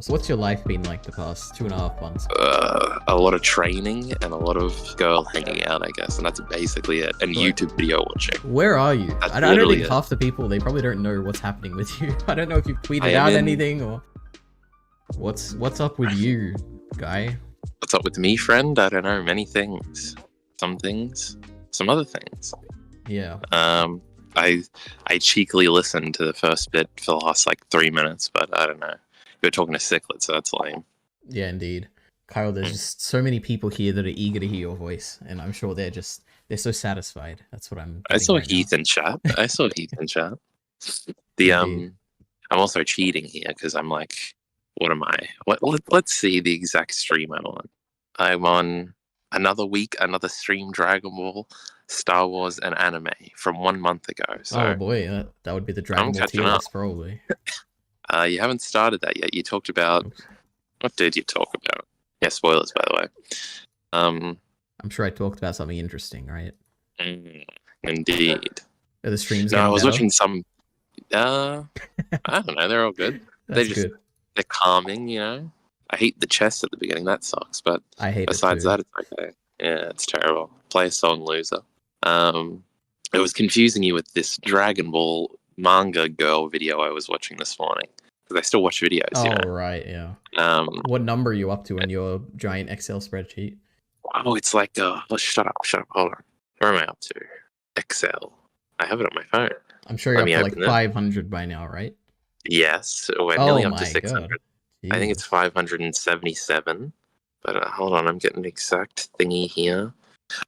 So what's your life been like the past 2.5 months? A lot of training and a lot of girl hanging out, I guess, and that's basically it. And What? YouTube video watching. Where are you? That's I don't literally think it. half the people, they probably don't know what's happening with you. I don't know if you've I tweeted am out in- anything or... What's up with you, guy? What's up with me, friend? I don't know. Many things. Some things. Some other things. Yeah. I cheekily listened to the first bit for the last 3 minutes, but I don't know. You were talking to Ciclet, so that's lame. Yeah, indeed. Kyle, there's just so many people here that are eager to hear your voice, and I'm sure they're so satisfied. That's what I'm I getting saw right Heath in chat. I saw Heath in chat. Indeed. I'm also cheating here because I'm like, what am I? Let's see the exact stream I'm on. I'm on another week, another stream, Dragon Ball, Star Wars, and anime from 1 month ago. So Oh boy, that would be the Dragon Ball catching tier up. list, probably. You haven't started that yet. You talked about... Oops. What did you talk about? Yeah, spoilers, by the way. I'm sure I talked about something interesting, right? Indeed. Are the streams No, I getting was better? watching some... I don't know. They're all good. That's good. They're calming, you know? I hate the chest at the beginning. That sucks. But I hate besides it too. that, it's okay. Yeah, it's terrible. Play a song, loser. It was confusing you with this Dragon Ball manga girl video I was watching this morning. Because I still watch videos, Oh, you know? right, yeah. What number are you up to in your giant Excel spreadsheet? Oh, it's like... shut up. Hold on. Where am I up to? Excel. I have it on my phone. I'm sure you're Let up me to open it. 500 by now, right? Yes, we're Oh nearly up to my 600. god. I think it's 577. But hold on, I'm getting the exact thingy here.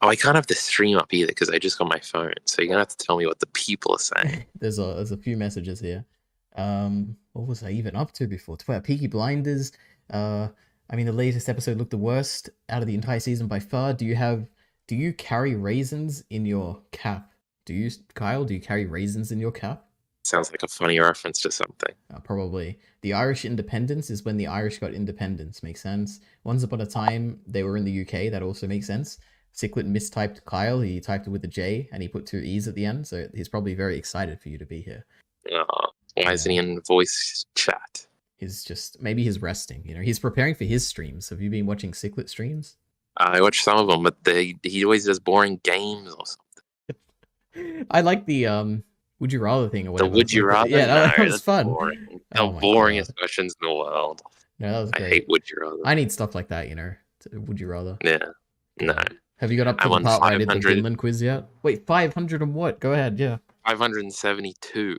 Oh, I can't have the stream up either because I just got my phone. So you're gonna have to tell me what the people are saying. There's a few messages here. What was I even up to before? Peaky Blinders. I mean, the latest episode looked the worst out of the entire season by far. Do you carry raisins in your cap? Kyle, do you carry raisins in your cap? Sounds like a funny reference to something. Probably. The Irish independence is when the Irish got independence. Makes sense. Once upon a time, they were in the UK. That also makes sense. Ciclet mistyped Kyle. He typed it with a J, and he put 2 E's at the end. So he's probably very excited for you to be here. Why isn't he in voice chat? Maybe he's resting. You know, he's preparing for his streams. Have you been watching Ciclet streams? I watch some of them, but he always does boring games or something. I like the would you rather thing or whatever. The would you rather? Yeah, that was that's fun. Boring. Oh The boringest questions in the world. No, that was great. I hate would you rather. I need stuff like that, you know. Would you rather? Yeah. No. Have you got up to the part where I did the Finland quiz yet? Wait, 500 and what? Go ahead, yeah. 572.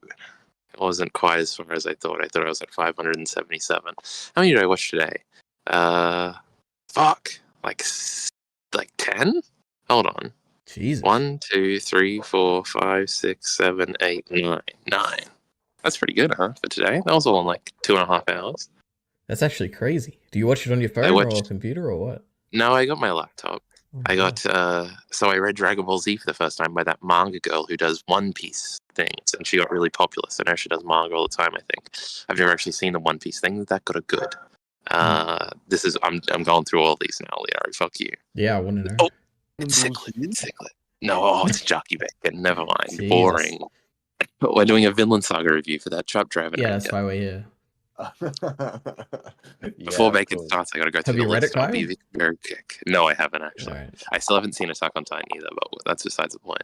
It wasn't quite as far as I thought. I thought I was at 577. How many did I watch today? Fuck. Like 10? Hold on. Jesus. 1, 2, 3, 4, 5, 6, 7, 8, 9. 9. That's pretty good, huh? For today? That was all in 2.5 hours. That's actually crazy. Do you watch it on your phone or a computer or what? No, I got my laptop. I got, so I read Dragon Ball Z for the first time by that manga girl who does One Piece things, and she got really popular, so now she does manga all the time, I think. I've never actually seen the One Piece thing. That got a good. I'm going through all these now, Leo. Fuck you. Yeah, I want to know. Oh, it's Ciclet. No, it's Jarkey Bacon. Never mind. Jesus. Boring. We're doing a Vinland Saga review for that Trap Driver. Yeah, that's why we're here. Before Bacon starts, I gotta go through the list. Have you read it, Kyle? Very quick. No, I haven't actually. Right. I still haven't seen Attack on Titan either, but that's besides the point.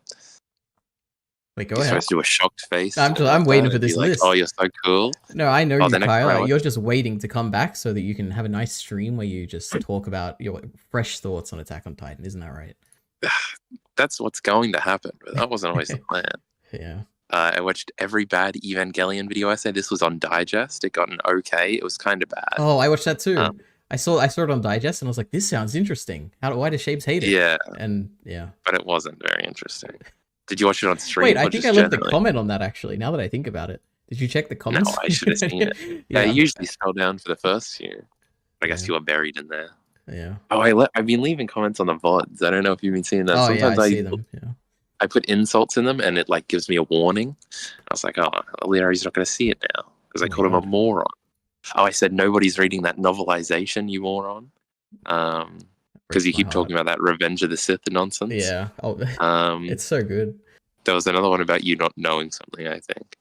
Wait, go You're ahead. supposed to do a shocked face. I'm waiting for this list. Oh, you're so cool. No, I know you, Kyle. You're just just waiting to come back so that you can have a nice stream where you just talk about your fresh thoughts on Attack on Titan. Isn't that right? That's what's going to happen, but that wasn't always the plan. Yeah. I watched every bad Evangelion video essay. This was on Digest. It got an okay. It was kind of bad. Oh, I watched that too. I saw it on Digest and I was like, this sounds interesting. Why do Shapes hate it? Yeah. And yeah. But it wasn't very interesting. Did you watch it on stream? Wait, I think I left a comment on that actually, now that I think about it. Did you check the comments? No, I should have seen it. Yeah, I usually scroll down for the first few. I guess you were buried in there. Yeah. Oh, I've been leaving comments on the VODs. I don't know if you've been seeing that. Oh, Sometimes yeah, I see them. Yeah. I put insults in them and it gives me a warning. I was like, oh, Leonardo's not going to see it now because I called him a moron. Oh, I said nobody's reading that novelization, you moron. Because you keep talking about that Revenge of the Sith nonsense. Yeah. Oh, it's so good. There was another one about you not knowing something, I think.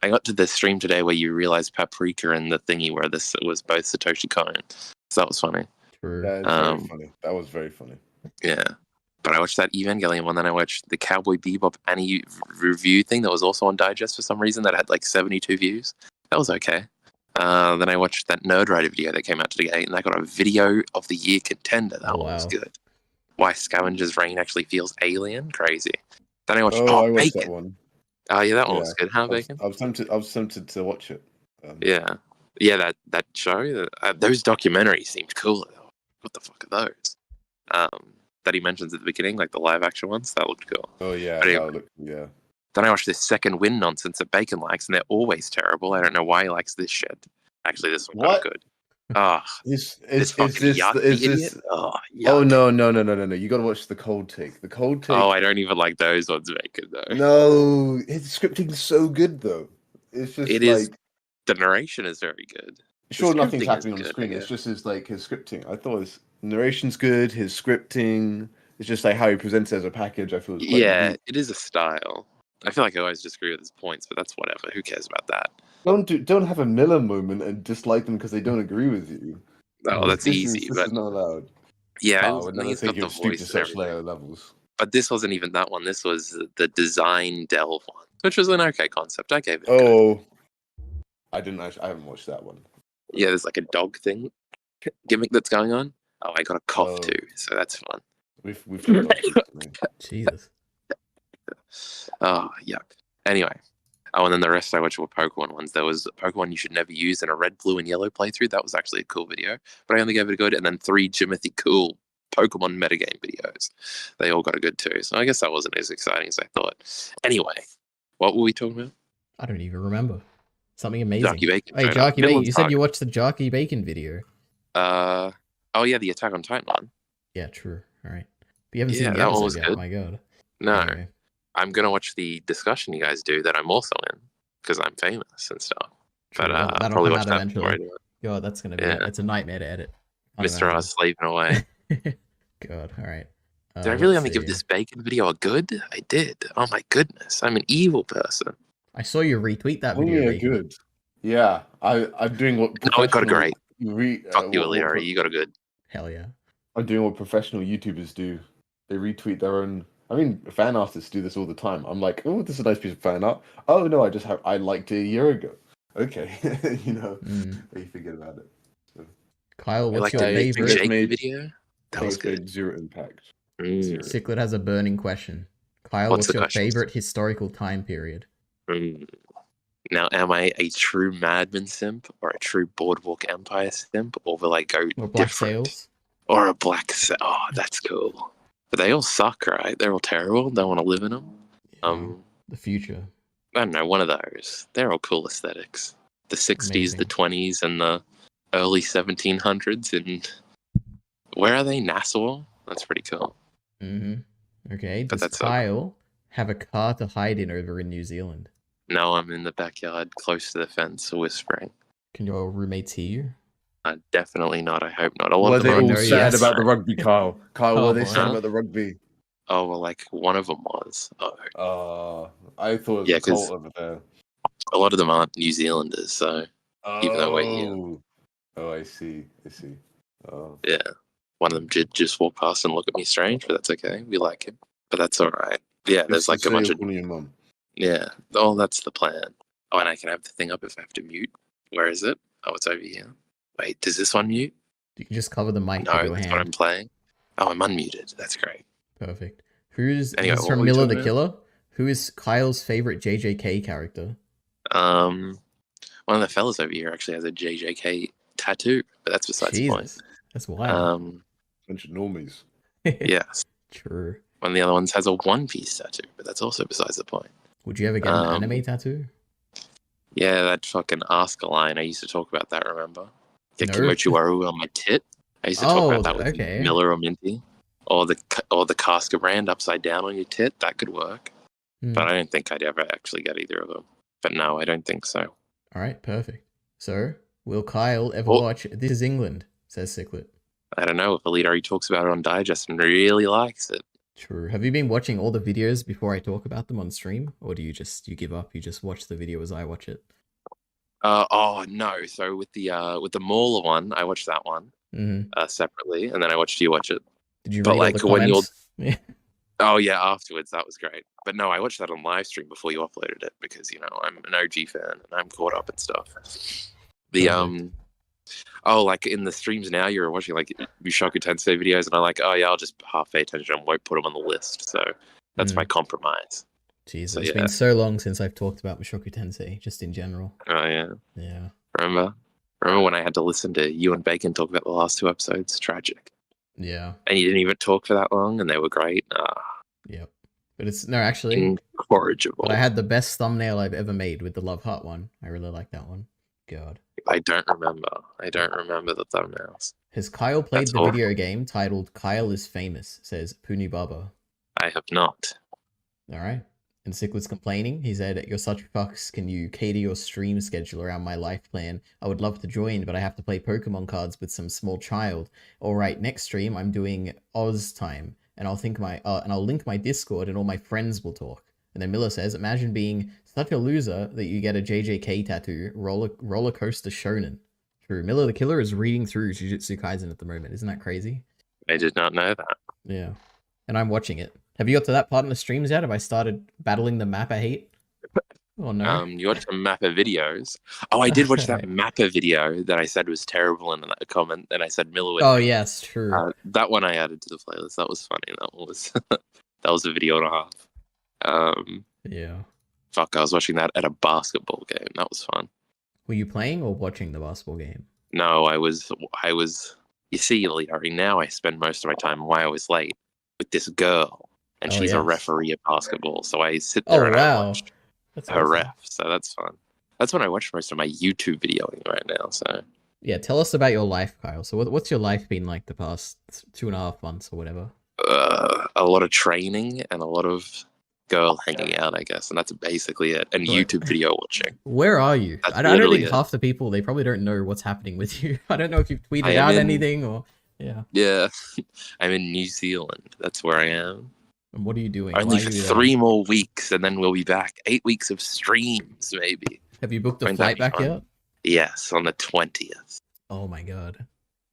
I got to the stream today where you realized Paprika and the thingy where this was both Satoshi Kon. So that was funny. True. That is very funny. That was very funny. Yeah. But I watched that Evangelion one, then I watched the Cowboy Bebop Annie review thing that was also on Digest for some reason that had like 72 views. That was okay. Then I watched that Nerdwriter video that came out today, and I got a video of the year contender. That one was good. Why Scavenger's Reign actually feels alien. Crazy. Then I watched I watched Bacon. that one. Oh yeah, that one was good. Huh, Bacon? I was tempted to watch it. Yeah, that show. Those documentaries seemed cool. What the fuck are those? That he mentions at the beginning, like the live action ones. That looked cool. Oh yeah, yeah. Then I watched this Second Wind nonsense that Bacon likes, and they're always terrible. I don't know why he likes this shit. Actually, this one's kind of good. Is this? Oh, oh no! You got to watch the Cold Take. The Cold Take. Oh, I don't even like those ones, Bacon. Though. No, his scripting's so good though. It's just the narration is very good. Sure, nothing's happening on the screen. It's just his scripting. I thought his narration's good. His scripting. It's just like how he presents it as a package. I feel it's quite unique. It is a style. I feel like I always disagree with his points, but that's whatever. Who cares about that? Don't have a Miller moment and dislike them because they don't agree with you. Oh, that's easy. This is not allowed. Yeah, I would never think you stoop to such lower levels. But this wasn't even that one. This was the design delve one, which was an okay concept. I gave it. Oh, I haven't watched that one. Yeah, there's like a dog thing gimmick that's going on. Oh, I got a cough too, so that's fun. We've Jesus. Oh, yuck. Anyway. Oh, and then the rest I watched were Pokemon ones. There was Pokemon you should never use in a red, blue, and yellow playthrough. That was actually a cool video, but I only gave it a good. And then 3 Jimothy cool Pokemon metagame videos. They all got a good too. So I guess that wasn't as exciting as I thought. Anyway, what were we talking about? I don't even remember. Something amazing. Jarkey Bacon. Hey, Jarkey Bacon. You said you watched the Jarkey Bacon video. Oh yeah, the Attack on Titan one. Yeah, true. All right. But you haven't seen the episode yet. Good. Oh my god. No. Anyway. I'm going to watch the discussion you guys do that I'm also in because I'm famous and stuff. True, but I'll probably watch that eventually. God, that's going to be it's a nightmare to edit. Mr. Oz sleeping away. God, all right. Did I really only give this Bacon video a good? I did. Oh my goodness. I'm an evil person. I saw you retweet that video. Oh, yeah, good. Yeah, I'm doing what... No, it got a great. Fuck you, Leary. You got a good. Hell yeah. I'm doing what professional YouTubers do. They retweet their own... I mean, fan artists do this all the time. I'm like, oh, this is a nice piece of fan art. Oh, no, I liked it a year ago. Okay. You forget about it. So. Kyle, what's your favorite video? That was good. Zero impact. Ciclet has a burning question. Kyle, what's your favorite historical time period? Now, am I a true Madman simp or a true Boardwalk Empire simp, or will I go or Black different? Sails? Or a Black Sail? Oh, that's cool. But they all suck, right? They're all terrible. Don't want to live in them. The future. I don't know. One of those. They're all cool aesthetics. The 60s, amazing. The 20s, and the early 1700s. And where are they? Nassau? That's pretty cool. Mm-hmm. Okay. Does Kyle have a car to hide in over in New Zealand? No, I'm in the backyard, close to the fence, whispering. Can your roommates hear you? Definitely not. I hope not. Were they all sad about the rugby, Kyle? Were they sad about the rugby? Oh, well, like, one of them was. I thought it was cold over there. A lot of them aren't New Zealanders, so even though we're here. Oh, I see. Oh. Yeah. One of them did just walk past and look at me strange, but that's okay. We like him. But that's all right. Yeah, there's like a bunch of... your mum. Yeah. Oh, that's the plan. Oh, and I can have the thing up if I have to mute. Where is it? Oh, it's over here. Wait, does this one mute? You can just cover the mic with your hand. No, that's what I'm playing. Oh, I'm unmuted. That's great. Perfect. This is from Miller the Killer. Who is Kyle's favorite JJK character? One of the fellas over here actually has a JJK tattoo, but that's besides the point. That's wild. Bunch of normies. Yes. True. One of the other ones has a One Piece tattoo, but that's also besides the point. Would you ever get an anime tattoo? Yeah, that fucking Ask a Line. I used to talk about that, remember? Get Kimochiwaru on my tit. I used to talk about that with Miller or Minty. Or the Casca brand upside down on your tit. That could work. But I don't think I'd ever actually get either of them. But no, I don't think so. All right, perfect. So, will Kyle ever watch This Is England, says Ciclet. I don't know. If Elite already talks about it on Digest and really likes it. True. Have you been watching all the videos before I talk about them on stream, or do you give up? You just watch the video as I watch it? Oh no! So with the Mauler one, I watched that one separately, and then I watched you watch it. Did you But read all the comments? Yeah. Oh yeah, afterwards that was great. But no, I watched that on live stream before you uploaded it because I'm an OG fan and I'm caught up and stuff. Perfect. Like in the streams now, you're watching like Mushoku Tensei videos, and I'm like, oh yeah, I'll just half pay attention and won't put them on the list. So that's my compromise. Jesus, So, it's been so long since I've talked about Mushoku Tensei, just in general. Oh yeah. Yeah. Remember when I had to listen to you and Bacon talk about the last 2 episodes? Tragic. Yeah. And you didn't even talk for that long, and they were great. Yep. But it's actually incorrigible. But I had the best thumbnail I've ever made with the Love Heart one. I really like that one. God. I don't remember the thumbnails. Has Kyle played the video game titled Kyle is Famous? Says Puni Baba. I have not. Alright. And Cichlid's complaining. He said, "You're such fucks. Can you cater your stream schedule around my life plan? I would love to join, but I have to play Pokemon cards with some small child. Alright, next stream I'm doing Oz time, and I'll link my Discord and all my friends will talk." And then Miller says, "Imagine being such a loser that you get a JJK tattoo, roller coaster shonen." True. Miller the Killer is reading through Jujutsu Kaisen at the moment. Isn't that crazy? I did not know that. Yeah. And I'm watching it. Have you got to that part in the streams yet? Have I started battling the map I hate? Oh no. You watched some Mappa videos. Oh, I did watch that Mappa video that I said was terrible in that comment, and I said Miller would. Oh yes, true. That one I added to the playlist. That was funny. That was a video and a half. Yeah. Fuck, I was watching that at a basketball game. That was fun. Were you playing or watching the basketball game? No, I was. You see, Leary, now I spend most of my time why I was late with this girl. And she's a referee at basketball, so I sit there and I watch her ref. So that's fun. That's when I watch most of my YouTube videoing right now. So yeah, tell us about your life, Kyle. So what's your life been like the past 2.5 months or whatever? A lot of training and a lot of girl hanging out, I guess, and that's basically it. And YouTube video watching. Where are you? I don't think half the people, they probably don't know what's happening with you. I don't know if you've tweeted out anything or Yeah, I'm in New Zealand. That's where I am. And what are you doing? Only for 3 more weeks, and then we'll be back. 8 weeks of streams, maybe. Have you booked a flight back yet? Yes, on the 20th. Oh my god,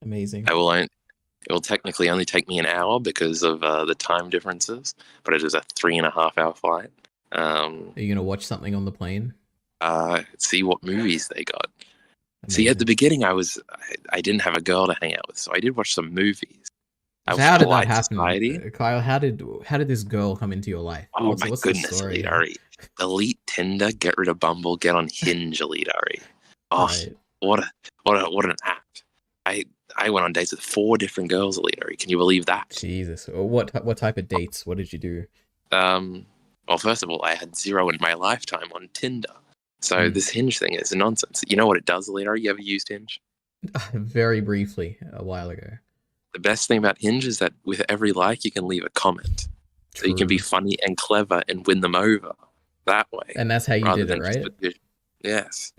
amazing! It will technically only take me an hour because of the time differences, but it is a 3.5-hour flight. Are you gonna watch something on the plane? See what movies they got. Amazing. See, at the beginning, I didn't have a girl to hang out with, so I did watch some movies. How did that happen, Kyle? How did this girl come into your life? Oh my goodness, Elite Ari. Delete Tinder, get rid of Bumble, get on Hinge, Elite Ari. Oh, right. What an app! I went on dates with 4 different girls, Elite Ari. Can you believe that? Jesus, what type of dates? What did you do? Well, first of all, I had 0 in my lifetime on Tinder. So this Hinge thing is nonsense. You know what it does, Elite Ari? You ever used Hinge? Very briefly, a while ago. The best thing about Hinge is that with every like, you can leave a comment. True. So you can be funny and clever and win them over that way. And that's how you did it, right? Yes.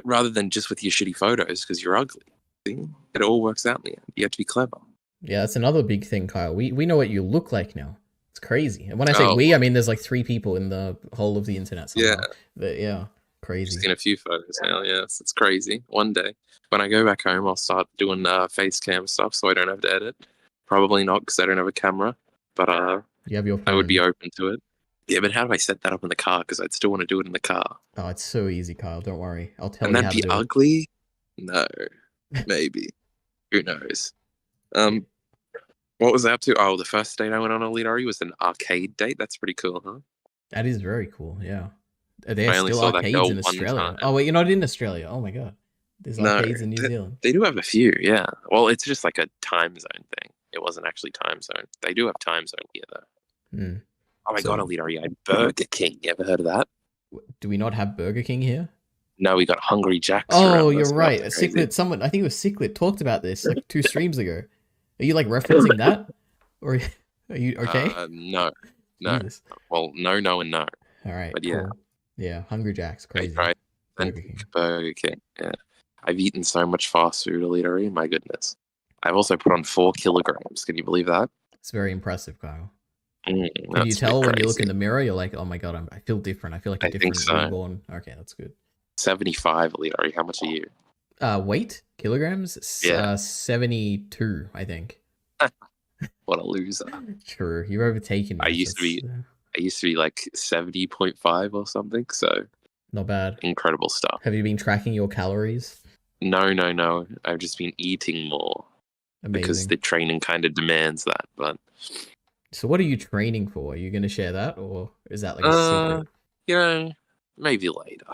Rather than just with your shitty photos because you're ugly. See? It all works out in the end. You have to be clever. Yeah, that's another big thing, Kyle. We know what you look like now. It's crazy. And when I say we, I mean there's like 3 people in the whole of the internet somehow. Yeah. Crazy. I've seen a few photos now, yes. It's crazy. One day, when I go back home, I'll start doing face cam stuff so I don't have to edit. Probably not because I don't have a camera, but you have your phone. I would be open to it. Yeah, but how do I set that up in the car? Because I'd still want to do it in the car. Oh, it's so easy, Kyle. Don't worry. I'll tell you how to do it. And that'd be ugly? No. Maybe. Who knows? What was I up to? Oh, the first date I went on Elite Ari was an arcade date. That's pretty cool, huh? That is very cool, yeah. There's still arcades in Australia. Oh, wait, you're not in Australia. Oh, my God. There's arcades in New Zealand. They do have a few, yeah. Well, it's just like a time zone thing. It wasn't actually time zone. They do have time zone here, though. Oh, my God, Elite Ari, I had Burger King. You ever heard of that? Do we not have Burger King here? No, we got Hungry Jack's. Oh, you're right. Cichlid, I think it was Cichlid, talked about this like 2 streams ago. Are you like referencing that? Or are you okay? No. Jesus. Well, no, and no. All right. But yeah. Cool. Yeah, Hungry Jack's crazy. Right. Burger King. Yeah. I've eaten so much fast food, Elite Ari. My goodness. I've also put on 4 kilograms. Can you believe that? It's very impressive, Kyle. Can you That's a bit tell when you look crazy. in the mirror? You're like, oh my god, I feel different. I feel like a I think different so. reborn. Okay, that's good. 75, Leroy. How much are you? Weight kilograms? Yeah. 72, I think. What a loser. True, you've overtaken me. I used to be like 70.5 or something. So Not bad. incredible stuff. Have you been tracking your calories? No. I've just been eating more because Amazing. the training kind of demands that. But So what are you training for? Are you going to share that, or is that like a secret? you know, maybe later.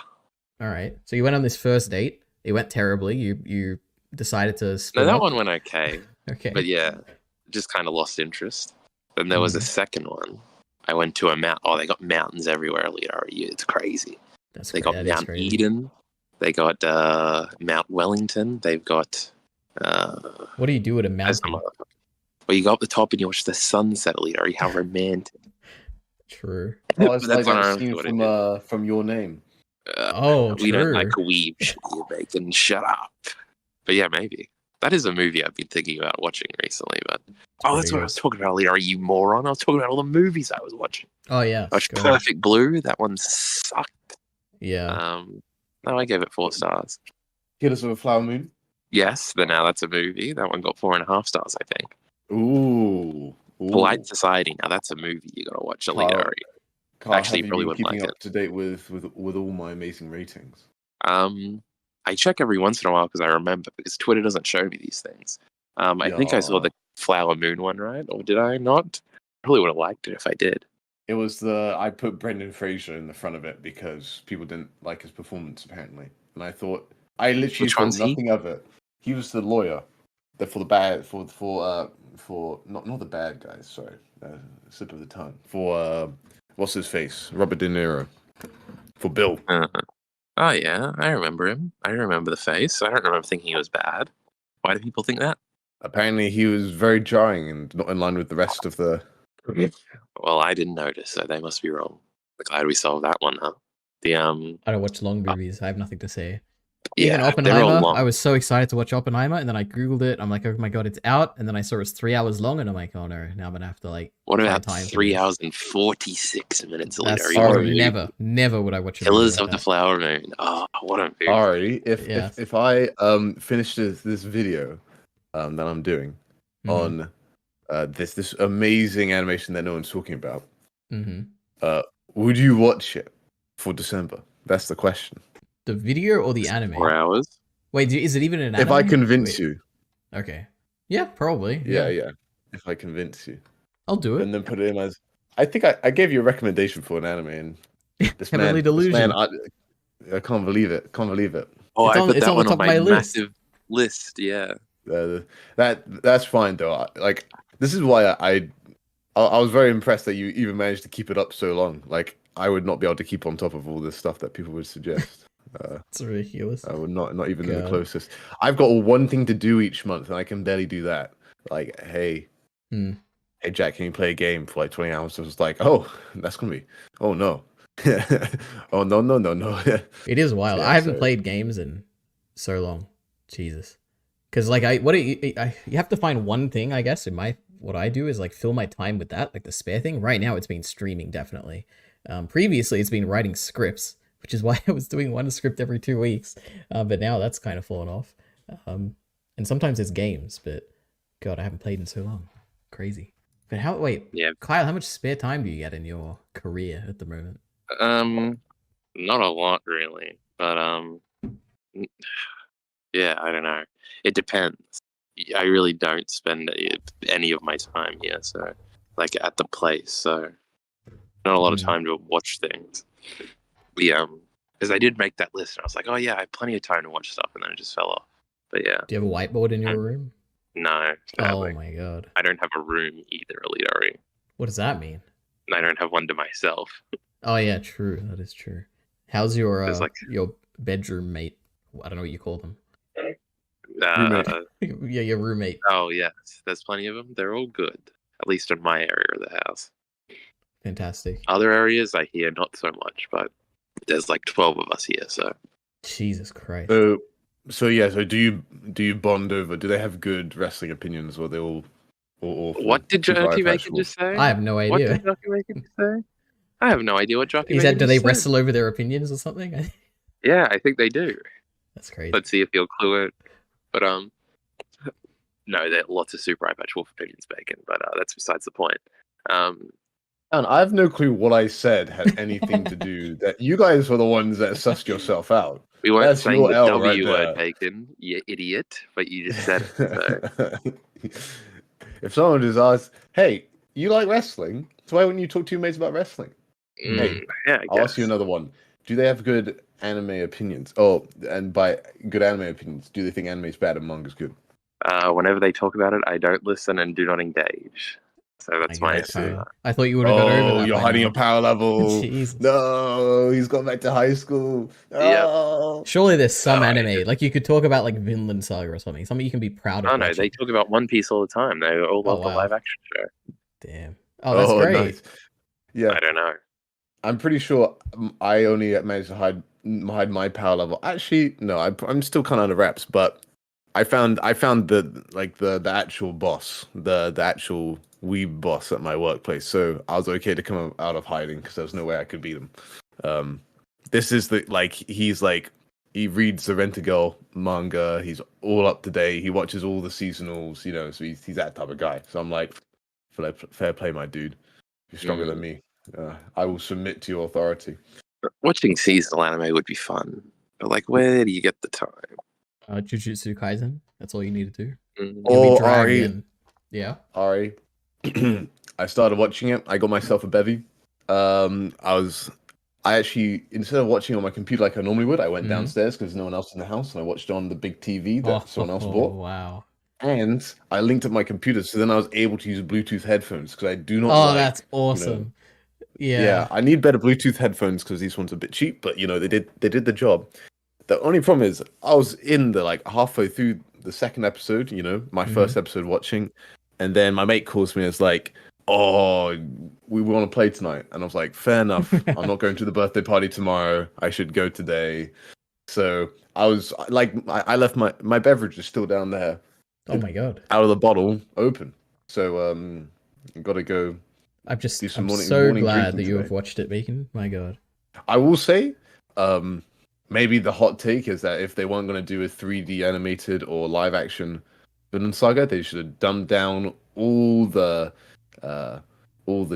All right. So you went on this first date. It went terribly. You decided to No, split that up. one went okay. Okay. But yeah, just kind of lost interest. Then there was a second one. I went to a mount. Oh, they got mountains everywhere, Leroy. It's crazy. They got Mount Eden. They got Mount Wellington. They've got. What do you do at a mountain? Well, you go up the top and you watch the sunset, Leroy. How romantic. True. Oh, it's like that scene from Your Name. We don't like weeb shit, you bacon. Shut up. But yeah, maybe. That is a movie I've been thinking about watching recently. But that's what I was talking about, Leroy. You moron. I was talking about all the movies I was watching. Oh, yeah. I watched Perfect Blue. That one sucked. Yeah. No, I gave it 4 stars. Killers of a Flower Moon? Yes, but now that's a movie. That one got 4.5 stars, I think. Ooh. Polite Society. Now that's a movie you gotta watch, Leroy. Actually, you probably wouldn't like it. Up to date with all my amazing ratings. I check every once in a while because I remember, because Twitter doesn't show me these things. I think I saw the Flower Moon one, right? Or did I not? I probably would have liked it if I did. It was I put Brendan Fraser in the front of it because people didn't like his performance, apparently. And I thought, I literally thought nothing of it. He was the lawyer for the bad, for not the bad guys, sorry, slip of the tongue. For, what's his face? Robert De Niro. For Bill. Oh, yeah, I remember him. I remember the face. I don't remember thinking he was bad. Why do people think that? Apparently, he was very jarring and not in line with the rest of the... Well, I didn't notice, so they must be wrong. I'm glad we solved that one, huh? I don't watch long movies. I have nothing to say. Yeah, even Oppenheimer, I was so excited to watch Oppenheimer, and then I googled it. I'm like, oh my god, it's out. And then I saw it's 3 hours long, and I'm like, oh no, now I'm gonna have to like. What about 3 hours and 46 minutes later? Never would I watch it. Killers of the Flower Moon. Oh, what a movie! Ari, if I finish this video that I'm doing on this amazing animation that no one's talking about, would you watch it for December? That's the question. The video or the anime? 4 hours. Wait, is it even an anime? If I convince you. Okay. Yeah, probably. Yeah. If I convince you. I'll do it. And then put it in as... I think I gave you a recommendation for an anime, and this Heavenly Delusion. I can't believe it. Oh, I put that one on my massive list. Yeah. That's fine though. Like, this is why I was very impressed that you even managed to keep it up so long. Like, I would not be able to keep on top of all this stuff that people would suggest. It's ridiculous. I would not even in the closest. I've got one thing to do each month, and I can barely do that. Like, hey Jack, can you play a game for like 20 hours? So it's like, oh, that's gonna be. Oh no. Oh no. It is wild. Yeah, I haven't played games in so long. Jesus. Because like you have to find one thing, I guess. What I do is like fill my time with that, like the spare thing. Right now, it's been streaming definitely. Previously, it's been writing scripts, which is why I was doing one script every 2 weeks. But now that's kind of fallen off. And sometimes it's games, but God, I haven't played in so long. Crazy. But Kyle, how much spare time do you get in your career at the moment? Not a lot really, but yeah, I don't know. It depends. I really don't spend any of my time here, so like at the place, so not a lot of time to watch things. Because I did make that list, and I was like, oh yeah, I have plenty of time to watch stuff, and then it just fell off. But yeah. Do you have a whiteboard in your room? No. Oh my god. I don't have a room either, Alidari. What does that mean? I don't have one to myself. Oh yeah, true. That is true. How's your your bedroom mate? I don't know what you call them. Yeah, your roommate. Oh yes, there's plenty of them. They're all good, at least in my area of the house. Fantastic. Other areas I hear not so much, but there's like 12 of us here, so. Jesus Christ. So do you bond over? Do they have good wrestling opinions, or they all or awful. What did Super Jarkey Bacon eye-patchable. just say? I have no What idea. did Jarkey Bacon just say? I have no idea what Jarkey He Bacon said, do they just said. wrestle over their opinions or something? Yeah, I think they do. That's crazy. Let's see if you'll clue it. But no, there are lots of super eye patch wolf opinions, Bacon. But that's besides the point. And I have no clue what I said had anything to do. That you guys were the ones that sussed yourself out. We weren't That's saying your the L W right word, there. Bacon, you idiot. But you just said it. So. If someone just asked, "Hey, you like wrestling? So why wouldn't you talk to your mates about wrestling?" Hey, yeah, I I'll guess. ask you another one. Do they have good anime opinions? Oh, and by good anime opinions, do they think anime is bad and manga's good? Whenever they talk about it, I don't listen and do not engage. So that's my answer. I thought you would have got over that. You're by hiding now. your power level. Jesus. No, he's gone back to high school. Oh. Surely there's some Oh, anime. Like you could talk about like Vinland Saga or something. Something you can be proud of. Oh no, watching. they talk about One Piece all the time. They all love the live action show. Damn. Oh, that's great. Nice. Yeah, I don't know. I'm pretty sure I only managed to hide my power level. Actually, no, I'm still kind of under wraps. But I found the actual boss, the actual weeb boss at my workplace. So I was okay to come out of hiding because there was no way I could beat him. This is he reads the Rent-A-Girl manga. He's all up to date. He watches all the seasonals. You know, so he's that type of guy. So I'm like, fair play, my dude. You're stronger than me. I will submit to your authority. Watching seasonal anime would be fun, but like, where do you get the time? Jujutsu Kaisen. That's all you need to do. Oh, Ari. Yeah. Ari. I started watching it. I got myself a bevy. I actually, instead of watching on my computer like I normally would, I went downstairs because there's no one else in the house, and I watched on the big TV that someone else bought. Wow. And I linked up my computer, so then I was able to use Bluetooth headphones because I do not. Oh, that's awesome. Yeah, I need better Bluetooth headphones because these ones are a bit cheap, but they did the job. The only problem is I was in the halfway through the second episode, my first episode watching, and then my mate calls me and is like, "Oh, we want to play tonight," and I was like, "Fair enough. I'm not going to the birthday party tomorrow. I should go today." So I was like, I left my beverage is still down there. Oh my god! Out of the bottle, open. So got to go. I'm so glad that you have watched it, Bacon. My god. I will say, maybe the hot take is that if they weren't going to do a 3D animated or live action Vinland Saga, they should have dumbed down all the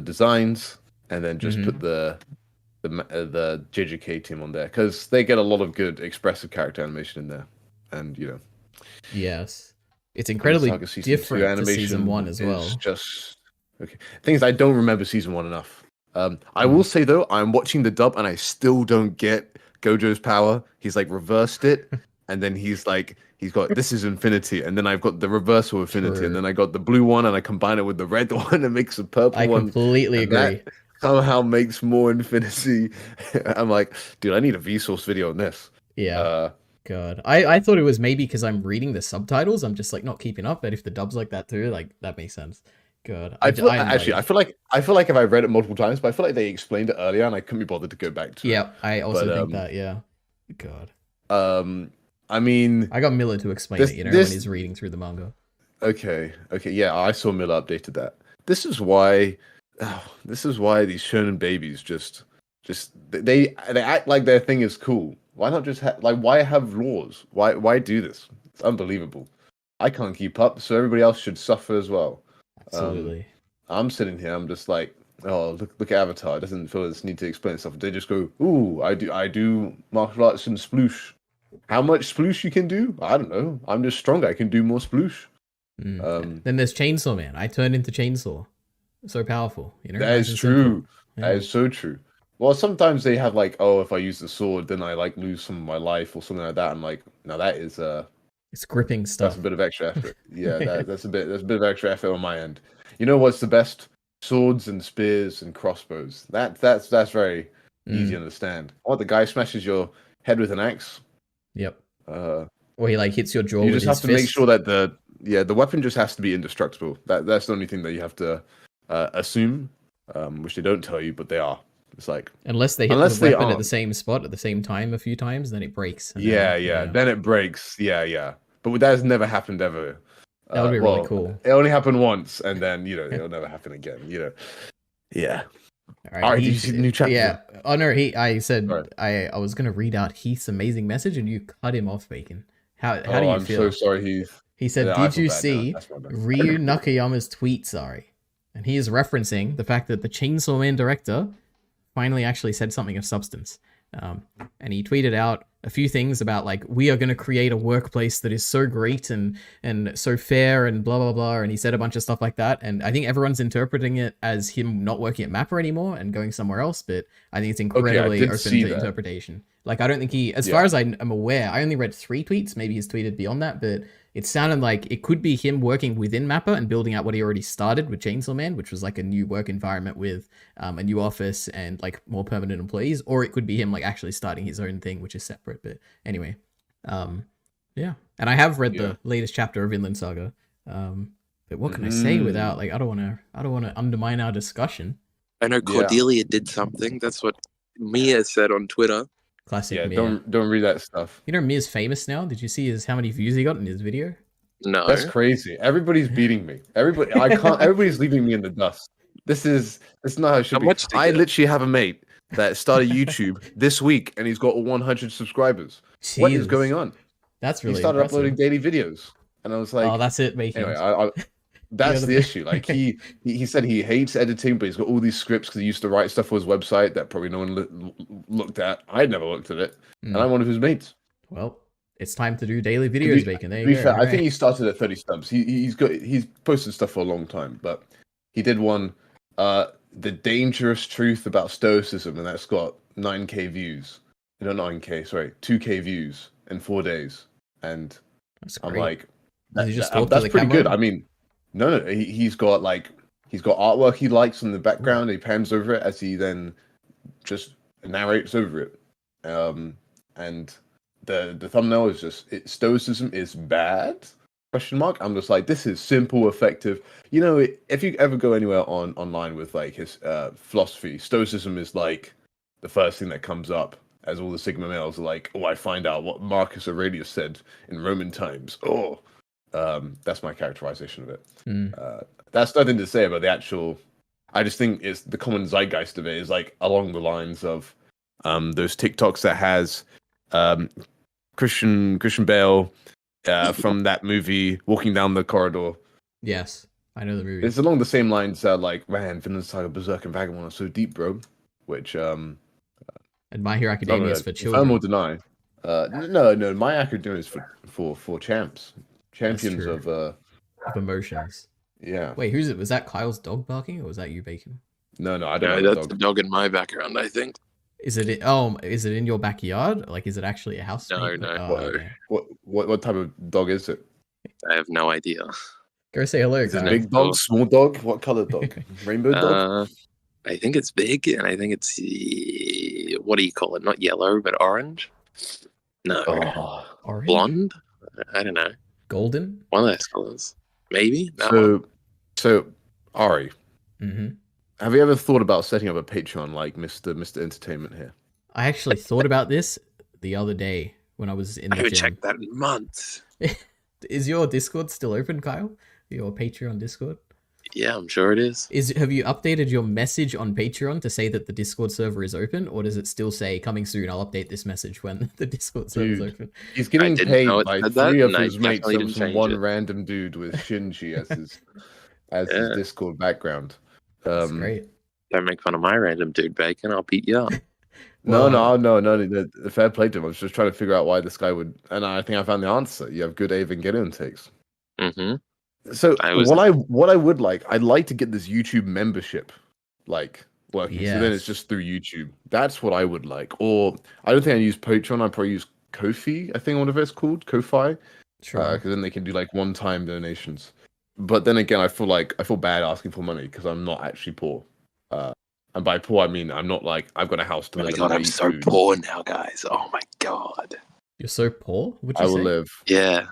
designs and then just put the JJK team on there because they get a lot of good expressive character animation in there, and Yes, it's incredibly different to season 1 as well. Just okay. Thing is, I don't remember season 1 enough. I will say though, I'm watching the dub and I still don't get Gojo's power. He's like reversed it, and then he's got this is infinity, and then I've got the reversal infinity, and then I got the blue one, and I combine it with the red one and makes a purple one. I completely agree. That somehow makes more infinity. I'm like, dude, I need a Vsauce video on this. Yeah. God, I thought it was maybe because I'm reading the subtitles. I'm just like not keeping up. But if the dub's like that too, like that makes sense. God, I feel like if I read it multiple times, but I feel like they explained it earlier, and I couldn't be bothered to go back to it. Yeah, I also think that. Yeah, God. I mean, I got Miller to explain it. When he's reading through the manga. Okay, yeah, I saw Miller updated that. This is why these shonen babies just they act like their thing is cool. Why not just why have laws? Why do this? It's unbelievable. I can't keep up, so everybody else should suffer as well. Absolutely. I'm sitting here. I'm just like, oh, look at Avatar. It doesn't feel this need to explain stuff. They just go, ooh, I do martial arts and sploosh. How much sploosh you can do? I don't know. I'm just stronger. I can do more sploosh. Then there's Chainsaw Man. I turned into Chainsaw. So powerful. That is true. Yeah. That is so true. Well, sometimes they have if I use the sword, then I lose some of my life or something like that. I'm like, now that is it's gripping stuff. That's a bit of extra effort. Yeah, that's a bit of extra effort on my end. You know what's the best? Swords and spears and crossbows. That's very easy to understand. Oh, the guy smashes your head with an axe. Yep. Or he hits your jaw. You with just have his to fist. make sure that the weapon just has to be indestructible. That's the only thing that you have to assume, which they don't tell you, but they are. It's like unless they hit the weapon at the same spot at the same time a few times, then it breaks. Then it breaks. Yeah. But that has never happened ever. That would be really Well, cool. it only happened once, and then it'll never happen again. Yeah. All All right, did you see the new chapter? Yeah. Oh no, I said Right. I was gonna read out Heath's amazing message, and you cut him off, Bacon. How do you I'm feel? so sorry, Heath. He said, Yeah, I "Did feel you bad now. see That's my bad. Ryu Nakayama's tweet? Sorry," and he is referencing the fact that the Chainsaw Man director finally actually said something of substance. And he tweeted out a few things about like, we are going to create a workplace that is so great and so fair and blah blah blah, and he said a bunch of stuff like that, and I think everyone's interpreting it as him not working at Mappa anymore and going somewhere else, but I think it's incredibly open to interpretation. Like, I don't think he, as far as I am aware, I only read 3 tweets, maybe he's tweeted beyond that, but it sounded like it could be him working within Mappa and building out what he already started with Chainsaw Man, which was like a new work environment with a new office and like more permanent employees, or it could be him like actually starting his own thing, which is separate. But anyway, yeah. And I have read the latest chapter of Vinland Saga. But what can I say without like I don't want to undermine our discussion. I know Cordelia did something. That's what Mia said on Twitter. Classic Yeah, Mia. don't read that stuff. You know Mia's famous now? Did you see how many views he got in his video? No. That's crazy. Everybody's beating me. Everybody's leaving me in the dust. This is not how it should be. I literally have a mate that started YouTube this week and he's got 100 subscribers. Jesus. What is going on? That's really He started impressive. uploading daily videos. And I was like, oh, that's it, making anyway, that's the issue. Like he said he hates editing, but he's got all these scripts because he used to write stuff for his website that probably no one looked at. I'd never looked at it, and I'm one of his mates. Well, it's time to do daily videos, Bacon. There you go. Fair, I think he started at 30 subs. He's posted stuff for a long time, but he did one, the dangerous truth about stoicism, and that's got 9k views. No, 9k, sorry, 2k views in 4 days, and I'm like, that's pretty good. I mean. No, he's got artwork he likes in the background. He pans over it as he then just narrates over it. And the thumbnail is just stoicism is bad? ? I'm just like, this is simple, effective. If you ever go anywhere online with like his philosophy, stoicism is like the first thing that comes up as all the Sigma males are like, oh, I find out what Marcus Aurelius said in Roman times. Oh. That's my characterization of it. That's nothing to say about the actual. I just think it's the common zeitgeist of it is like along the lines of those TikToks that has Christian Bale from that movie walking down the corridor. Yes, I know the movie. It's along the same lines that like, man, Vinland Saga, Berserk, and Vagabond are so deep, bro. Which and My Hero Academia is for children. I will deny. No, My Academia is for champs. Champions of emotions. Yeah. Wait, who's it? Was that Kyle's dog barking, or was that you, Bacon? No, I don't know. That's the dog in my background, I think. Is it in your backyard? Like, is it actually a house? No. Okay. What type of dog is it? I have no idea. Go say hello. Is it a big dog, small dog? What color dog? Rainbow dog? I think it's big, and I think it's what do you call it? Not yellow, but orange. No, orange? Blonde. I don't know. Golden? One of those colors, maybe. So Ari, mm-hmm. Have you ever thought about setting up a Patreon like Mr. Entertainment here? I actually thought about this the other day when I was in the gym. I haven't checked that in months. Is your Discord still open, Kyle? Your Patreon Discord? Yeah, I'm sure it is. Have you updated your message on Patreon to say that the Discord server is open, or does it still say coming soon? I'll update this message when the Discord server is open. He's getting paid by 3 of his mates from one random dude with Shinji as his his Discord background. That's great. Don't make fun of my random dude, Bacon. I'll beat you up. No. The fair play to him. I was just trying to figure out why this guy would, and I think I found the answer. You have good Evangelion takes. Mm-hmm. So what I would like, I'd like to get this YouTube membership like working. Yes. So then it's just through YouTube. That's what I would like. Or I don't think I use Patreon. I probably use Ko-fi. I think whatever it's called, Ko-fi. Sure. Because then they can do like one-time donations. But then again, I feel bad asking for money because I'm not actually poor. And by poor, I mean I'm not like I've got a house to live. Oh my god, I'm so poor now, guys. Oh my god. You're so poor? I will live. Yeah.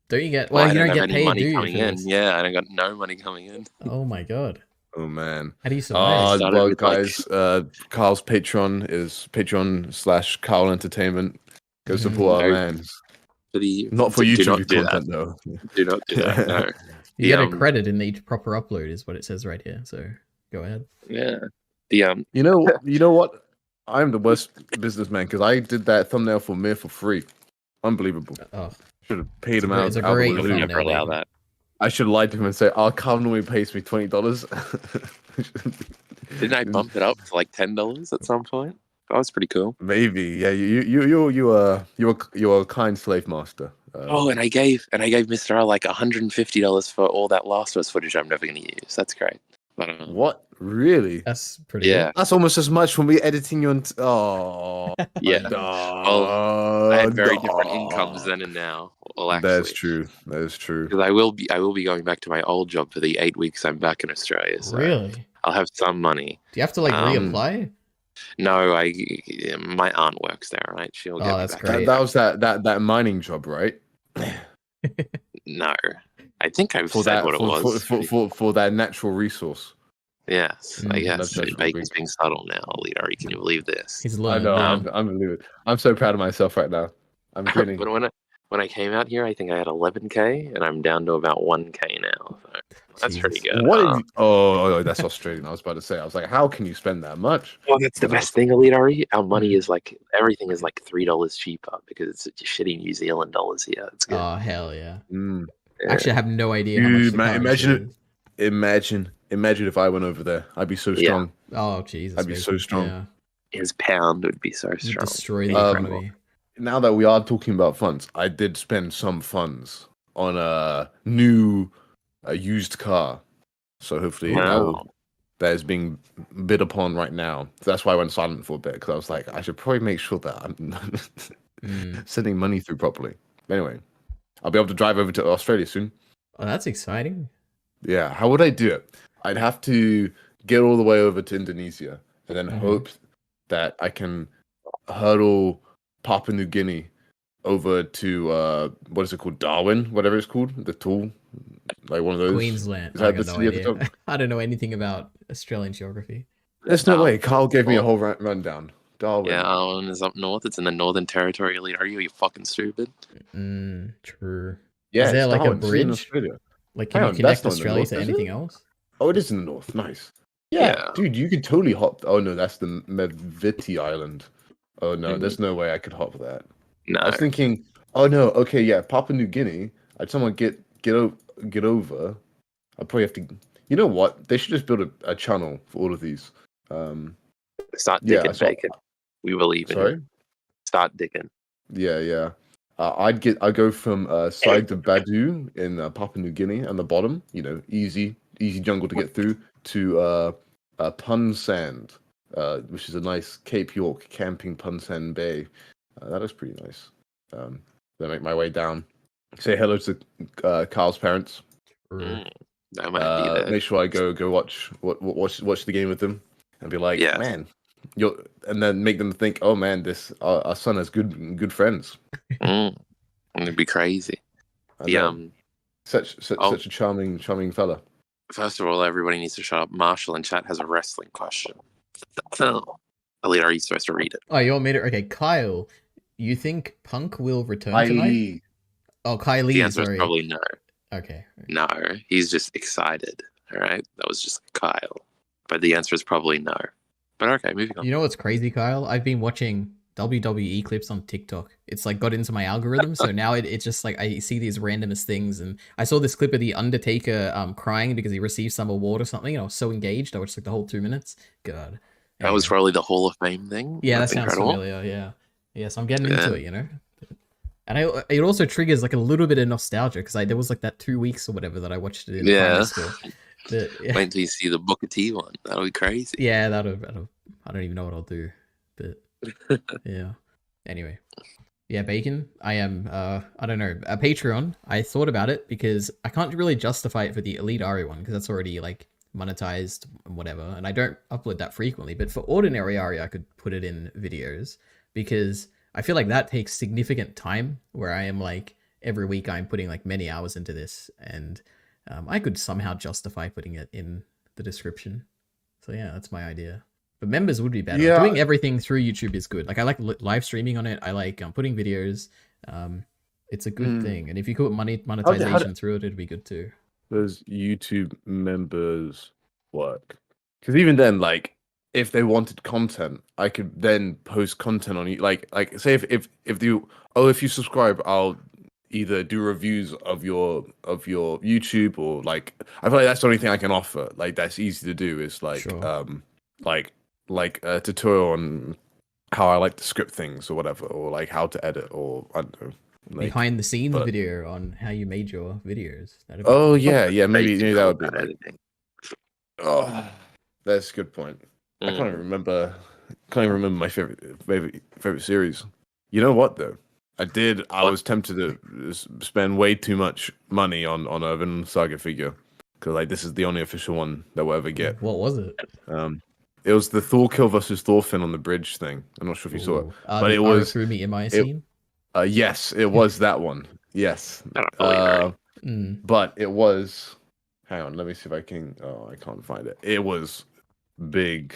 Don't you get? Well, you don't get paid, do you? Coming in. Yeah, I don't got no money coming in. Oh my god. Oh man. How do you survive? Well, guys, Carl's Patreon is Patreon/Carl Entertainment. Go support our man. for the Not for do YouTube not do content that. though. Do not do that. No. You get a credit in each proper upload, is what it says right here. So go ahead. Yeah. The You know what? I'm the worst businessman because I did that thumbnail for Mir for free. Unbelievable. Oh, Should have paid him out. It's a out of great the you'll blue. thumbnail. never allow that. I should lie to him and say, "Our company pays me $20." Didn't I bump it up to like $10 at some point? That was pretty cool. Maybe, yeah. You're a kind slave master. Oh, and I gave Mr. R like $150 for all that Last of Us footage I'm never going to use. That's great. What? Really? That's pretty Yeah. That's almost as much from me editing your. Oh, Yeah. Well, I had very different incomes then and now. Well, actually, That's true. That is true. because I will be going back to my old job for the 8 weeks I'm back in Australia. So Really? I'll have some money. Do you have to like reapply? No, my aunt works there, right? She'll get me that's back. great. That was that mining job, right? No, I think I've For said that, what it was. for that natural resource. Yes, I guess That's Bacon's being subtle now. Leader, can you believe this? He's I learned. know. Um, I'm so proud of myself right now. I'm grinning. But when I came out here, I think I had 11K, and I'm down to about 1K now. So that's pretty Jesus. good. What? Oh, that's Australian. I was about to say. I was like, how can you spend that much? Well, that's the best thing, Elite. Our money is like everything is like $3 cheaper because it's shitty New Zealand dollars here. It's good. Oh hell yeah! Mm. Actually, I have no idea how much. Dude, The currency imagine if I went over there. I'd be so strong. is. Oh Jesus! I'd be so strong. Yeah. His pound would be so You'd strong. destroy the economy. Now that we are talking about funds, I did spend some funds on a used car. So hopefully that is being bid upon right now. That's why I went silent for a bit, because I was like, I should probably make sure that I'm sending money through properly. Anyway, I'll be able to drive over to Australia soon. Oh, that's exciting. Yeah, how would I do it? I'd have to get all the way over to Indonesia and then hope that I can hurdle Papua New Guinea over to what is it called? Darwin, whatever it's called, the tool, like one of those. Queensland. Is I that got the no city at the idea. top? I don't know anything about Australian geography. There's no way. Carl gave me a whole rundown. Darwin. Yeah, Darwin is up north. It's in the Northern Territory, Elite. Are you fucking stupid? True. Yeah, is there it's like a Darwin, it's in bridge? Australia. Like, can Hang you on, connect that's not in the Australia north, to is anything it? else? Oh, it is in the north. Nice. Yeah. Yeah, dude, you could totally hop. Oh no, that's the Meviti Island. Oh no, there's no way I could hop that. No. I was thinking, oh no, okay, yeah, Papua New Guinea. I'd someone get over. I'd probably have to. You know what? They should just build a channel for all of these. Start digging, Bacon. We believe in Sorry. it. Start digging. Yeah. I'd go from side to Badu in Papua New Guinea and the bottom. You know, easy jungle to get through to Pun Sand, which is a nice Cape York camping Pun Sand Bay. That is pretty nice. Then make my way down. Say hello to Carl's parents. That might be there. Make sure I go watch the game with them and be like, man, and then make them think, oh man, this our son has good friends. It'd be crazy. Such a charming fella. First of all, everybody needs to shut up. Marshall in chat has a wrestling question. Elite, are you supposed to read it? Oh, you want me to? Okay, Kyle, you think Punk will return tonight? Oh, Kylie. The answer sorry. is probably no. Okay. No, he's just excited. All right, that was just Kyle. But the answer is probably no. But okay, moving on. You know what's crazy, Kyle? I've been watching WWE clips on TikTok. It's like got into my algorithm, so now it's just like I see these randomest things. And I saw this clip of the Undertaker crying because he received some award or something, and I was so engaged. I watched like the whole 2 minutes. God. That was probably the Hall of Fame thing. Yeah, That's that sounds incredible. familiar. Yeah, so I'm getting into it, you know. And it also triggers like a little bit of nostalgia because there was like that 2 weeks or whatever that I watched it in primary school. But, Wait until you see the Booker T one. That'll be crazy. Yeah, I don't even know what I'll do. But yeah. Anyway. Yeah, Bacon. I am I don't know, a Patreon. I thought about it because I can't really justify it for the Elite Ari one because that's already like monetized and whatever, and I don't upload that frequently. But for ordinary Ari, I could put it in videos because I feel like that takes significant time where I am like every week I'm putting like many hours into this, and I could somehow justify putting it in the description. So yeah, that's my idea. But members would be better. Yeah. Doing everything through YouTube is good. Like I like live streaming on it. I like putting videos. It's a good thing, and if you put How monetization through it, it'd be good too. does YouTube members work? Because even then, like, if they wanted content, I could then post content on you. Like say if you subscribe, I'll either do reviews of your YouTube, or like I feel like that's the only thing I can offer. Like that's easy to do. Is like Sure. like a tutorial on how I like to script things or whatever, or like how to edit, or I don't know. Like, Behind the scenes but- video on how you made your videos. That'd be oh yeah, maybe Basic that would be combat like. editing. Oh, that's a good point. I can't even remember. Can't even remember my favorite series. You know what though? I What? was tempted to spend way too much money on a Vinland Saga figure, because like this is the only official one that we'll ever get. What was it? It was the Thorkill versus Thorfinn on the bridge thing. I'm not sure if you saw it, Ooh. but The it was. Arafumi Imai scene. Yes, it was that one. Yes. I don't believe it. But it was. Hang on, let me see if I can. Oh, I can't find it. It was big.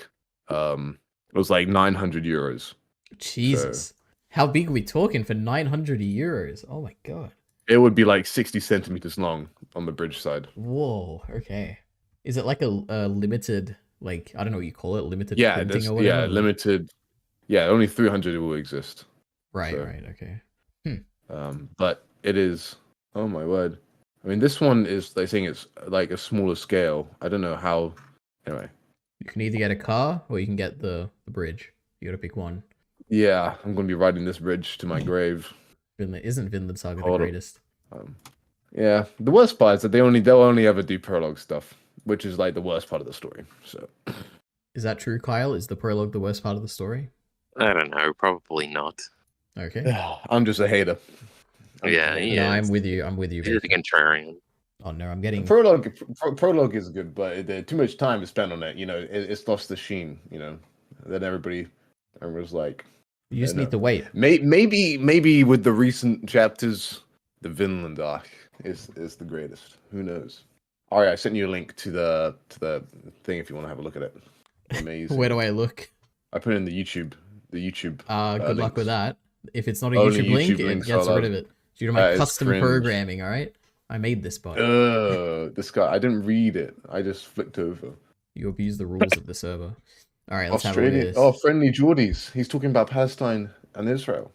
It was like 900 euros. Jesus. How big are we talking for 900 euros? Oh my god. It would be like 60 centimeters long on the bridge side. Whoa, okay. Is it like a limited, like, I don't know what you call it, limited Yeah, printing or whatever? yeah, limited. Yeah, only 300 will exist. Right, so. right, okay. But it is. Oh my word. I mean, this one is. They think it's like a smaller scale. I don't know how. Anyway. You can either get a car or you can get the bridge. You gotta pick one. Yeah, I'm gonna be riding this bridge to my grave. Isn't Vinland Saga the greatest? Yeah, the worst part is that they'll only ever do prologue stuff, which is like the worst part of the story. So, is that true, Kyle? Is the prologue the worst part of the story? I don't know. Probably not. Okay. I'm just a hater. Yeah, No, I'm with you. I'm with you. He's a contrarion. Oh no, I'm getting prologue is good, but too much time is spent on it. You know, it's lost the sheen. You know, then everybody was like, you just need to wait. Maybe with the recent chapters, the Vinland arc is the greatest. Who knows? All right, I sent you a link to the thing if you want to have a look at it. Amazing. Where do I look? I put it in the YouTube. Good luck links. with that. If it's not a Only YouTube link, YouTube it links gets are rid of it. Due to my custom cringe. programming, all right? I made this bot. This guy. I didn't read it. I just flicked over. You abuse the rules of the server. All right, let's have a look at this. Oh, friendly Geordies. He's talking about Palestine and Israel.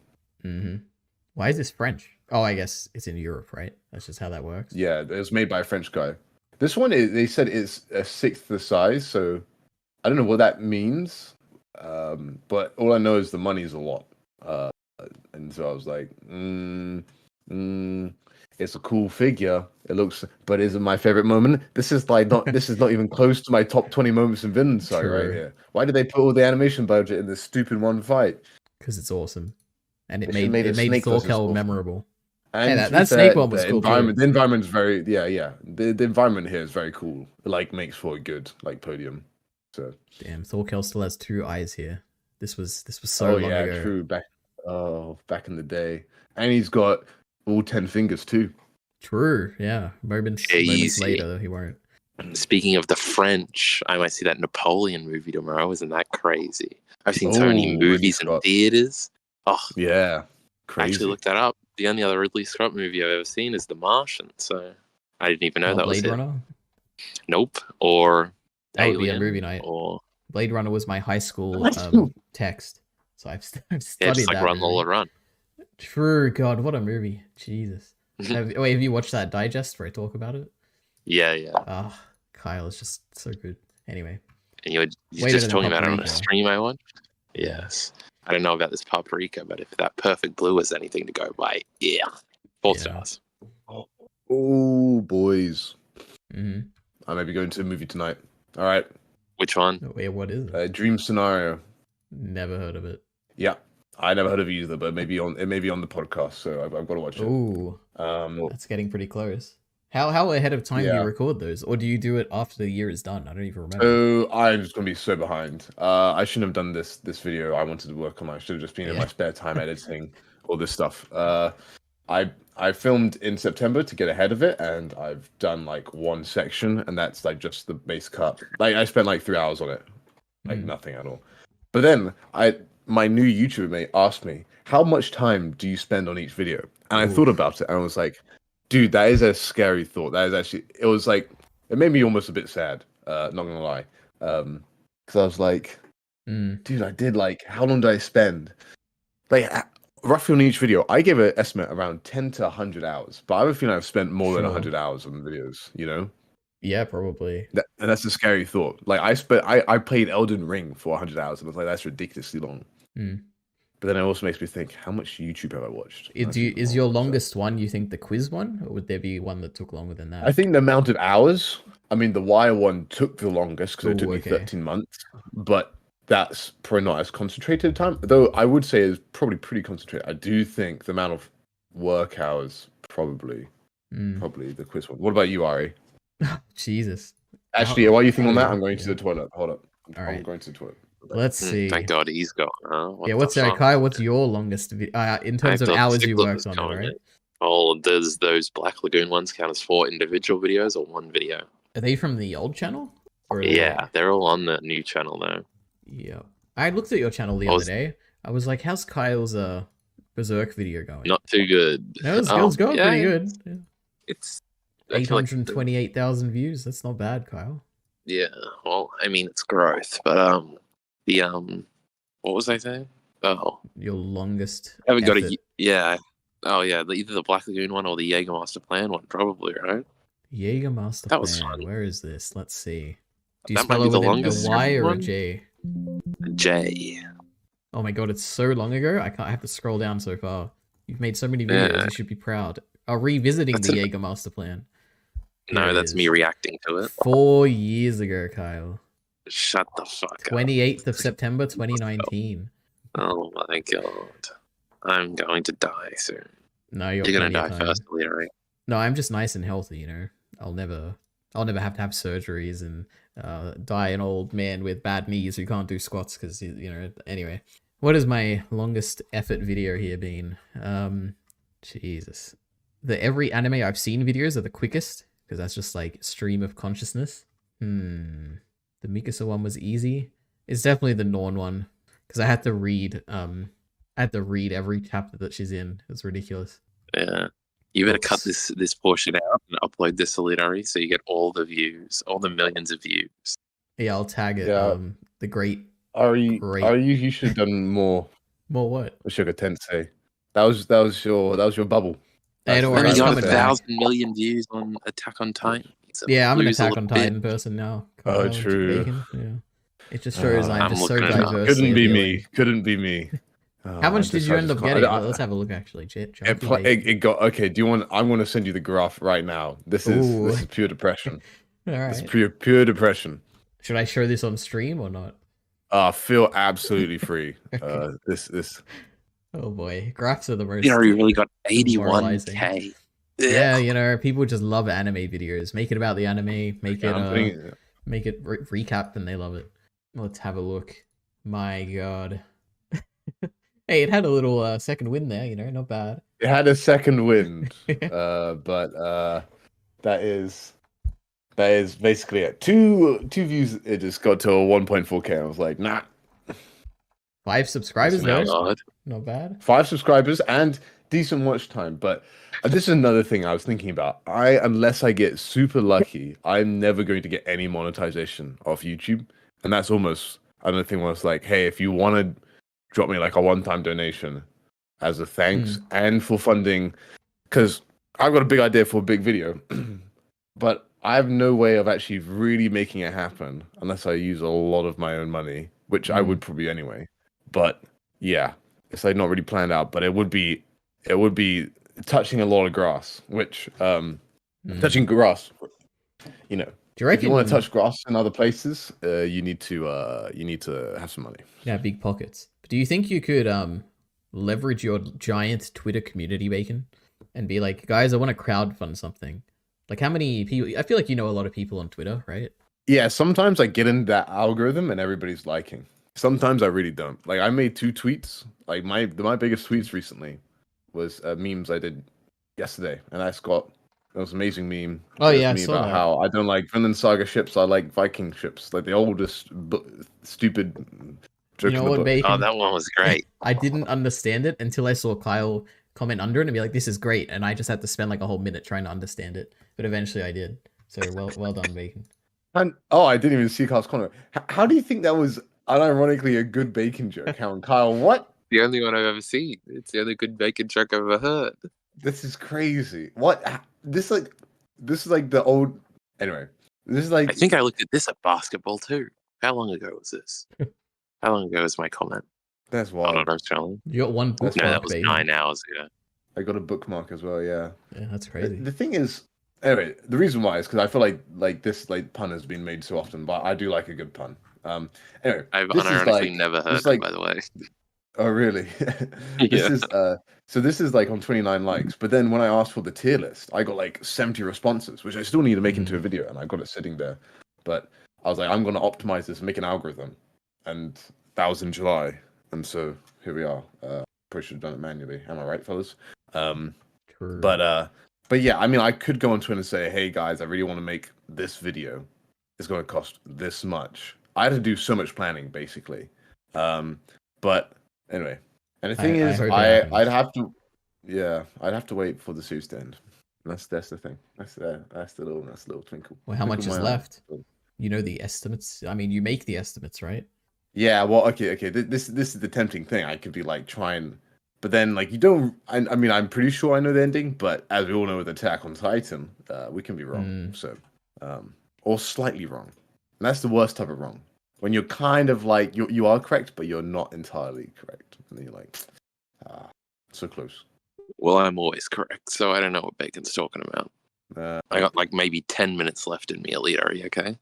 Why is this French? Oh, I guess it's in Europe, right? That's just how that works. Yeah, it was made by a French guy. This one, they said it's a sixth the size, so I don't know what that means. But all I know is the money's a lot. And so I was like, it's a cool figure. It looks, but is it my favorite moment? This is not even close to my top 20 moments in Vinland Saga right here. Why did they put all the animation budget in this stupid one fight? Because it's awesome, and it They made Thorkel awesome. memorable. And hey, that snake one was cool. The environment's very The environment here is very cool. It like makes for a good like podium. So damn, Thorkel still has 2 eyes here. This was so long ago. True. Back in the day, and he's got all 10 fingers too. True, yeah. Moments later, he won't. Speaking of the French, I might see that Napoleon movie tomorrow. Isn't that crazy? I've seen so many movies in theaters. Oh, yeah, crazy. I actually looked that up. The only other Ridley Scott movie I've ever seen is The Martian, so I didn't even know that was Blade Runner? Nope. Or that Alien, would be a movie night. Or Blade Runner was my high school text, so I've studied just like that Run movie. Lola Run. True, God, what a movie! Jesus. Have you watched that digest where I talk about it? Yeah. Ah, Kyle is just so good. Anyway, and you're just talking about it on a stream I watched. Yes. I don't know about this Paprika, but if that Perfect Blue is anything to go by, 4 stars. Oh, boys. Mm-hmm. I may be going to a movie tonight. All right. Which one? Wait, what is it? Dream Scenario. Never heard of it. Yeah, I never heard of it either, but it may be on the podcast, so I've got to watch it. Ooh, that's getting pretty close. How ahead of time do you record those, or do you do it after the year is done? I don't even remember. Oh, I'm just gonna be so behind. I shouldn't have done this video. I wanted to work on. I should have just been in my spare time editing all this stuff. I filmed in September to get ahead of it, and I've done like one section, and that's like just the base cut. Like I spent like 3 hours on it, like nothing at all. But then my new YouTuber mate asked me, "How much time do you spend on each video?" And I thought about it, and I was like, dude, that is a scary thought. That is actually, it was like, it made me almost a bit sad. Not gonna lie, because I was like, dude, I did like, how long did I spend? Like, roughly on each video, I gave an estimate around 10 to 100 hours, but I have a feeling I've spent more than 100 hours on videos, you know? Yeah, probably. And that's a scary thought. Like, I played Elden Ring for 100 hours, and I was like, that's ridiculously long. But then it also makes me think, how much YouTube have I watched? Is your longest one, you think, the quiz one? Or would there be one that took longer than that? I think the amount of hours, I mean, the Wire one took the longest because it took me 13 months, but that's probably not as concentrated time. Though I would say it's probably pretty concentrated. I do think the amount of work hours, probably the quiz one. What about you, Ari? Jesus. Actually, while you think on that, I'm going to the toilet. Hold up. I'm going to the toilet. Let's see. Thank God he's gone. What's Kyle? What's your longest in terms of hours you worked on it, right? Oh, does those Black Lagoon ones count as 4 individual videos or 1 video? Are they from the old channel? Yeah, they're all on the new channel now. Yeah. I looked at your channel the other day. I was like, how's Kyle's Berserk video going? Not too good. No, it's going pretty good. Yeah. It's 828,000 views. That's not bad, Kyle. Yeah, well, I mean, it's growth, but what was I saying? Oh, your longest. I haven't got a yeah. Oh yeah, either the Black Lagoon one or the Jägermaster Plan one, probably, right? Jägermaster Plan. Was fun. Where is this? Let's see. Do you that spell might be it the with longest a Y or a one? J? J. Oh my god, it's so long ago. I have to scroll down so far. You've made so many videos. Yeah. You should be proud. Revisiting the Jägermaster Plan. No, that's me reacting to it. 4 years ago, Kyle. Shut the fuck 28th of September 2019. Oh my god. I'm going to die soon. No, you're gonna die first, literally. No, I'm just nice and healthy, you know. I'll never have to have surgeries and die an old man with bad knees who can't do squats because, you know, anyway. What is my longest effort video here been? Jesus. The every anime I've seen videos are the quickest because that's just like stream of consciousness. The Mikasa one was easy. It's definitely the Norn one because I had to read every chapter that she's in. It's ridiculous. Yeah. You better cut this portion out and upload this to Literary so you get all the views, all the millions of views. Yeah, I'll tag it. Yeah. The great. You should have done more. More what? Sugar Tensei. That was your bubble. Hey, don't worry, you got coming 1,000 million views on Attack on Titan. Yeah, I'm an Attack on Titan person now. Oh, true. Bacon. Yeah. It just shows I'm just so diverse. Couldn't be me. How much did you end up getting? Let's have a look. Actually, it got okay. Do you want? I'm going to send you the graph right now. This is pure depression. All right. It's pure depression. Should I show this on stream or not? Feel absolutely free. This. Oh boy, graphs are the most. You really got 81K. Yeah, you know, people just love anime videos. Make it about the anime. Make it recap, and they love it. Let's have a look. My God. Hey, it had a little second win there, you know, not bad. It had a second wind, but that is basically it. Two views. It just got to a 1.4K. I was like, nah. 5 subscribers, though. Not bad. 5 subscribers and decent watch time. But this is another thing I was thinking about. Unless I get super lucky, I'm never going to get any monetization off YouTube, and that's almost another thing. Where it's like, hey, if you want to drop me like a one-time donation as a thanks and for funding, because I've got a big idea for a big video, but I have no way of actually really making it happen unless I use a lot of my own money, which I would probably anyway. But yeah, it's like not really planned out, but it would be touching a lot of grass, which touching grass, you know. Do you reckon, if you want to touch grass in other places, you need to have some money. Yeah, big pockets. But do you think you could leverage your giant Twitter community, Bacon, and be like, guys, I want to crowdfund something? Like, how many people? I feel like you know a lot of people on Twitter, right? Yeah, sometimes I get in that algorithm and everybody's liking. Sometimes I really don't. Like, I made 2 tweets. Like, my biggest tweets recently was memes I did yesterday, and I got that was an amazing meme. Oh yeah, me about how I don't like Vinland Saga ships. I like Viking ships, like the oldest stupid. You know what, Bacon? Oh, that one was great. I didn't understand it until I saw Kyle comment under it and be like, "This is great," and I just had to spend like a whole minute trying to understand it, but eventually I did. So well done, Bacon. And I didn't even see Kyle's comment. How do you think that was unironically a good bacon joke? Kyle, what? The only one I've ever seen. It's the only good bacon joke I've ever heard. This is crazy. What? This is like the old. Anyway, this is like. I think I looked at this at basketball too. How long ago was this? How long ago was my comment? That's Hold wild. on, Australia. You got one bookmark. No, that was Bacon. 9 hours ago. I got a bookmark as well. Yeah. Yeah, that's crazy. The thing is, anyway, the reason why is because I feel like this pun has been made so often, but I do like a good pun. Anyway, I've this is unironically never heard it, by the way. Oh really? Yeah. This is like on 29 likes, but then when I asked for the tier list, I got like 70 responses, which I still need to make into a video, and I got it sitting there. But I was like, I'm gonna optimize this, make an algorithm, and that was in July, and so here we are. Probably should have done it manually. Am I right, fellas? True. But yeah, I mean, I could go on Twitter and say, hey guys, I really want to make this video. It's going to cost this much. I had to do so much planning, basically. But anyway, and the thing is, I'd have to wait for the series to end. That's the thing. That's the little twinkle. Well, how much Twinkle is my eye. left? You know the estimates. I mean, you make the estimates, right? Yeah. Well, okay. This is the tempting thing. I could be like trying. But then, like, you don't. I mean, I'm pretty sure I know the ending, but as we all know with Attack on Titan, we can be wrong. So, or slightly wrong. And that's the worst type of wrong. When you're kind of like you are correct, but you're not entirely correct, and then you're like, so close. Well, I'm always correct, so I don't know what Bacon's talking about. I got like maybe 10 minutes left in me, Elite. Are you okay?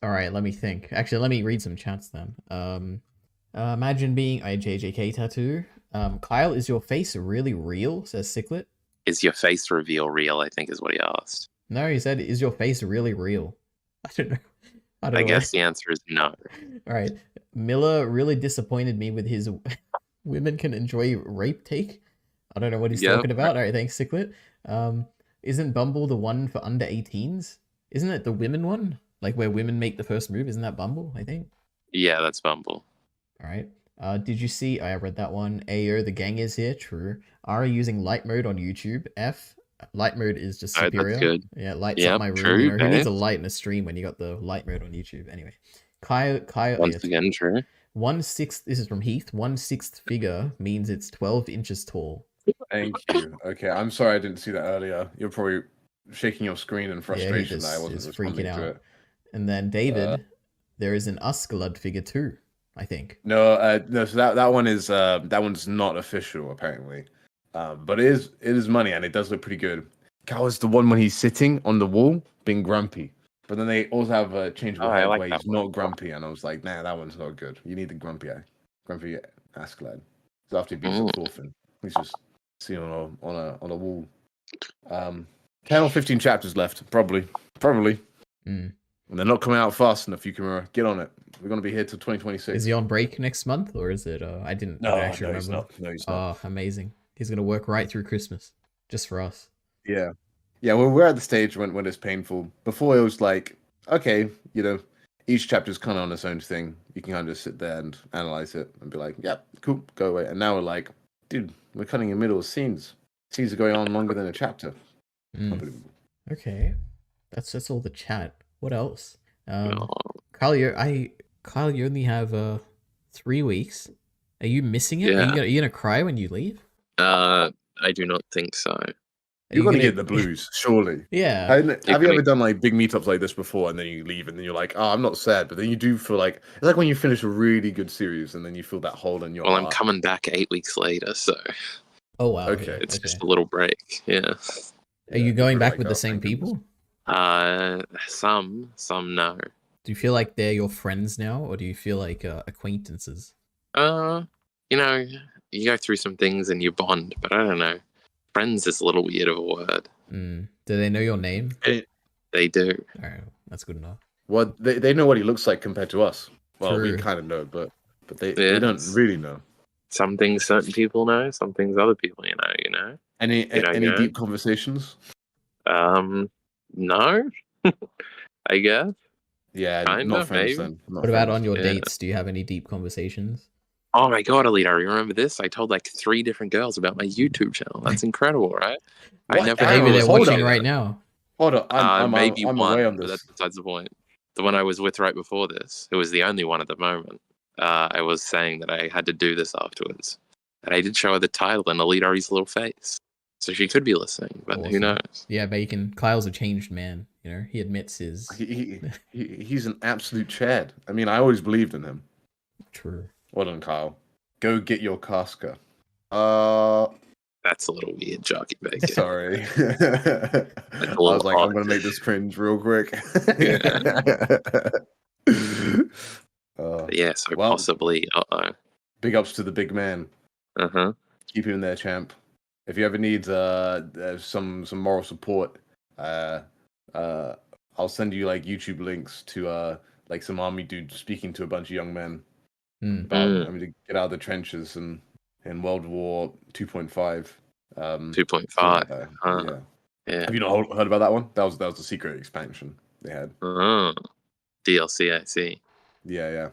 All right, let me think. Actually, let me read some chats then. Imagine being a JJK tattoo. Kyle, is your face really real? Says Sicklet. Is your face reveal real? I think is what he asked. No, he said, is your face really real? I don't know. I guess the answer is no. All right. Miller really disappointed me with his women can enjoy rape take. I don't know what he's talking about. All right, thanks, Sicklet. Isn't Bumble the one for under 18s? Isn't it the women one? Like where women make the first move? Isn't that Bumble, I think? Yeah, that's Bumble. All right. Did you see? I read that one. Ayo, the gang is here. True. Are using light mode on YouTube? F. Light mode is just superior. That's good. Yeah, lights up my room. True, you know, who needs a light in a stream when you got the light mode on YouTube? Anyway, Kyle. Once again, true. 1/6. This is from Heath. 1/6 figure means it's 12 inches tall. Thank you. Okay, I'm sorry I didn't see that earlier. You're probably shaking your screen in frustration that I wasn't responding to it. And then David, there is an Uskalud figure too, I think. No. So that one is that one's not official apparently, but it is money and it does look pretty good. Cal is the one when he's sitting on the wall being grumpy, but then they also have a changeable head where he's not grumpy, and I was like, nah, that one's not good. You need the grumpy Ascalad. So after he beats the Thorfinn, he's just sitting on a wall. 10 or 15 chapters left, probably. And they're not coming out fast enough. You can get on it. We're going to be here till 2026. Is he on break next month, or is it? I didn't actually remember. He's not. Oh, amazing! He's going to work right through Christmas, just for us. Yeah. Well, we're at the stage when it's painful. Before it was like, okay, each chapter's kind of on its own thing. You can kind of just sit there and analyze it and be like, yep, cool, go away. And now we're like, dude, we're cutting in the middle of scenes. Scenes are going on longer than a chapter. Unbelievable. Okay, that's all the chat. What else? Kyle, you only have 3 weeks. Are you missing it? Yeah. Are you gonna cry when you leave? I do not think so. You're gonna get the blues, surely. Yeah. Have you ever done like big meetups like this before, and then you leave, and then you're like, oh, I'm not sad, but then you do feel like it's like when you finish a really good series, and then you feel that hole in your heart. Well, I'm coming back 8 weeks later, so. Oh wow. Okay. It's just a little break. Yeah. Are you going back with the same people? Some no. Do you feel like they're your friends now, or do you feel like acquaintances? You go through some things and you bond, but I don't know. Friends is a little weird of a word. Do they know your name? They do. All right, that's good enough. Well, they know what he looks like compared to us. Well, True. we kind of know, but they don't really know. Some things certain people know, some things other people know. Any deep conversations? No. I guess. Yeah, Kinda, not friends maybe. then. What about on your dates? Do you have any deep conversations? Oh my god, Alita, you remember this? I told like 3 different girls about my YouTube channel. That's incredible, right? I What? never Maybe ever they're was gonna watching do right that. now. Hold on, Maybe I'm one, away on but that's this. besides the point. The one I was with right before this, who was the only one at the moment, I was saying that I had to do this afterwards. And I did show her the title and Alita's little face. So she could be listening, but who Awesome. knows? Yeah, Bacon. Kyle's a changed man. You know, he admits his. He's an absolute Chad. I mean, I always believed in him. True. Well done, Kyle. Go get your Casca. That's a little weird, Jarkey Bacon. Sorry. That's a I little was like, I'm odd. gonna make this cringe real quick. Yeah, so well, possibly, big ups to the big man. Uh-huh. Keep him there, champ. If you ever need some moral support, I'll send you like YouTube links to like some army dude speaking to a bunch of young men about having to get out of the trenches and in World War 2.5. 2.5. Yeah. Have you not heard about that one? That was the secret expansion they had. DLC, I see. Yeah.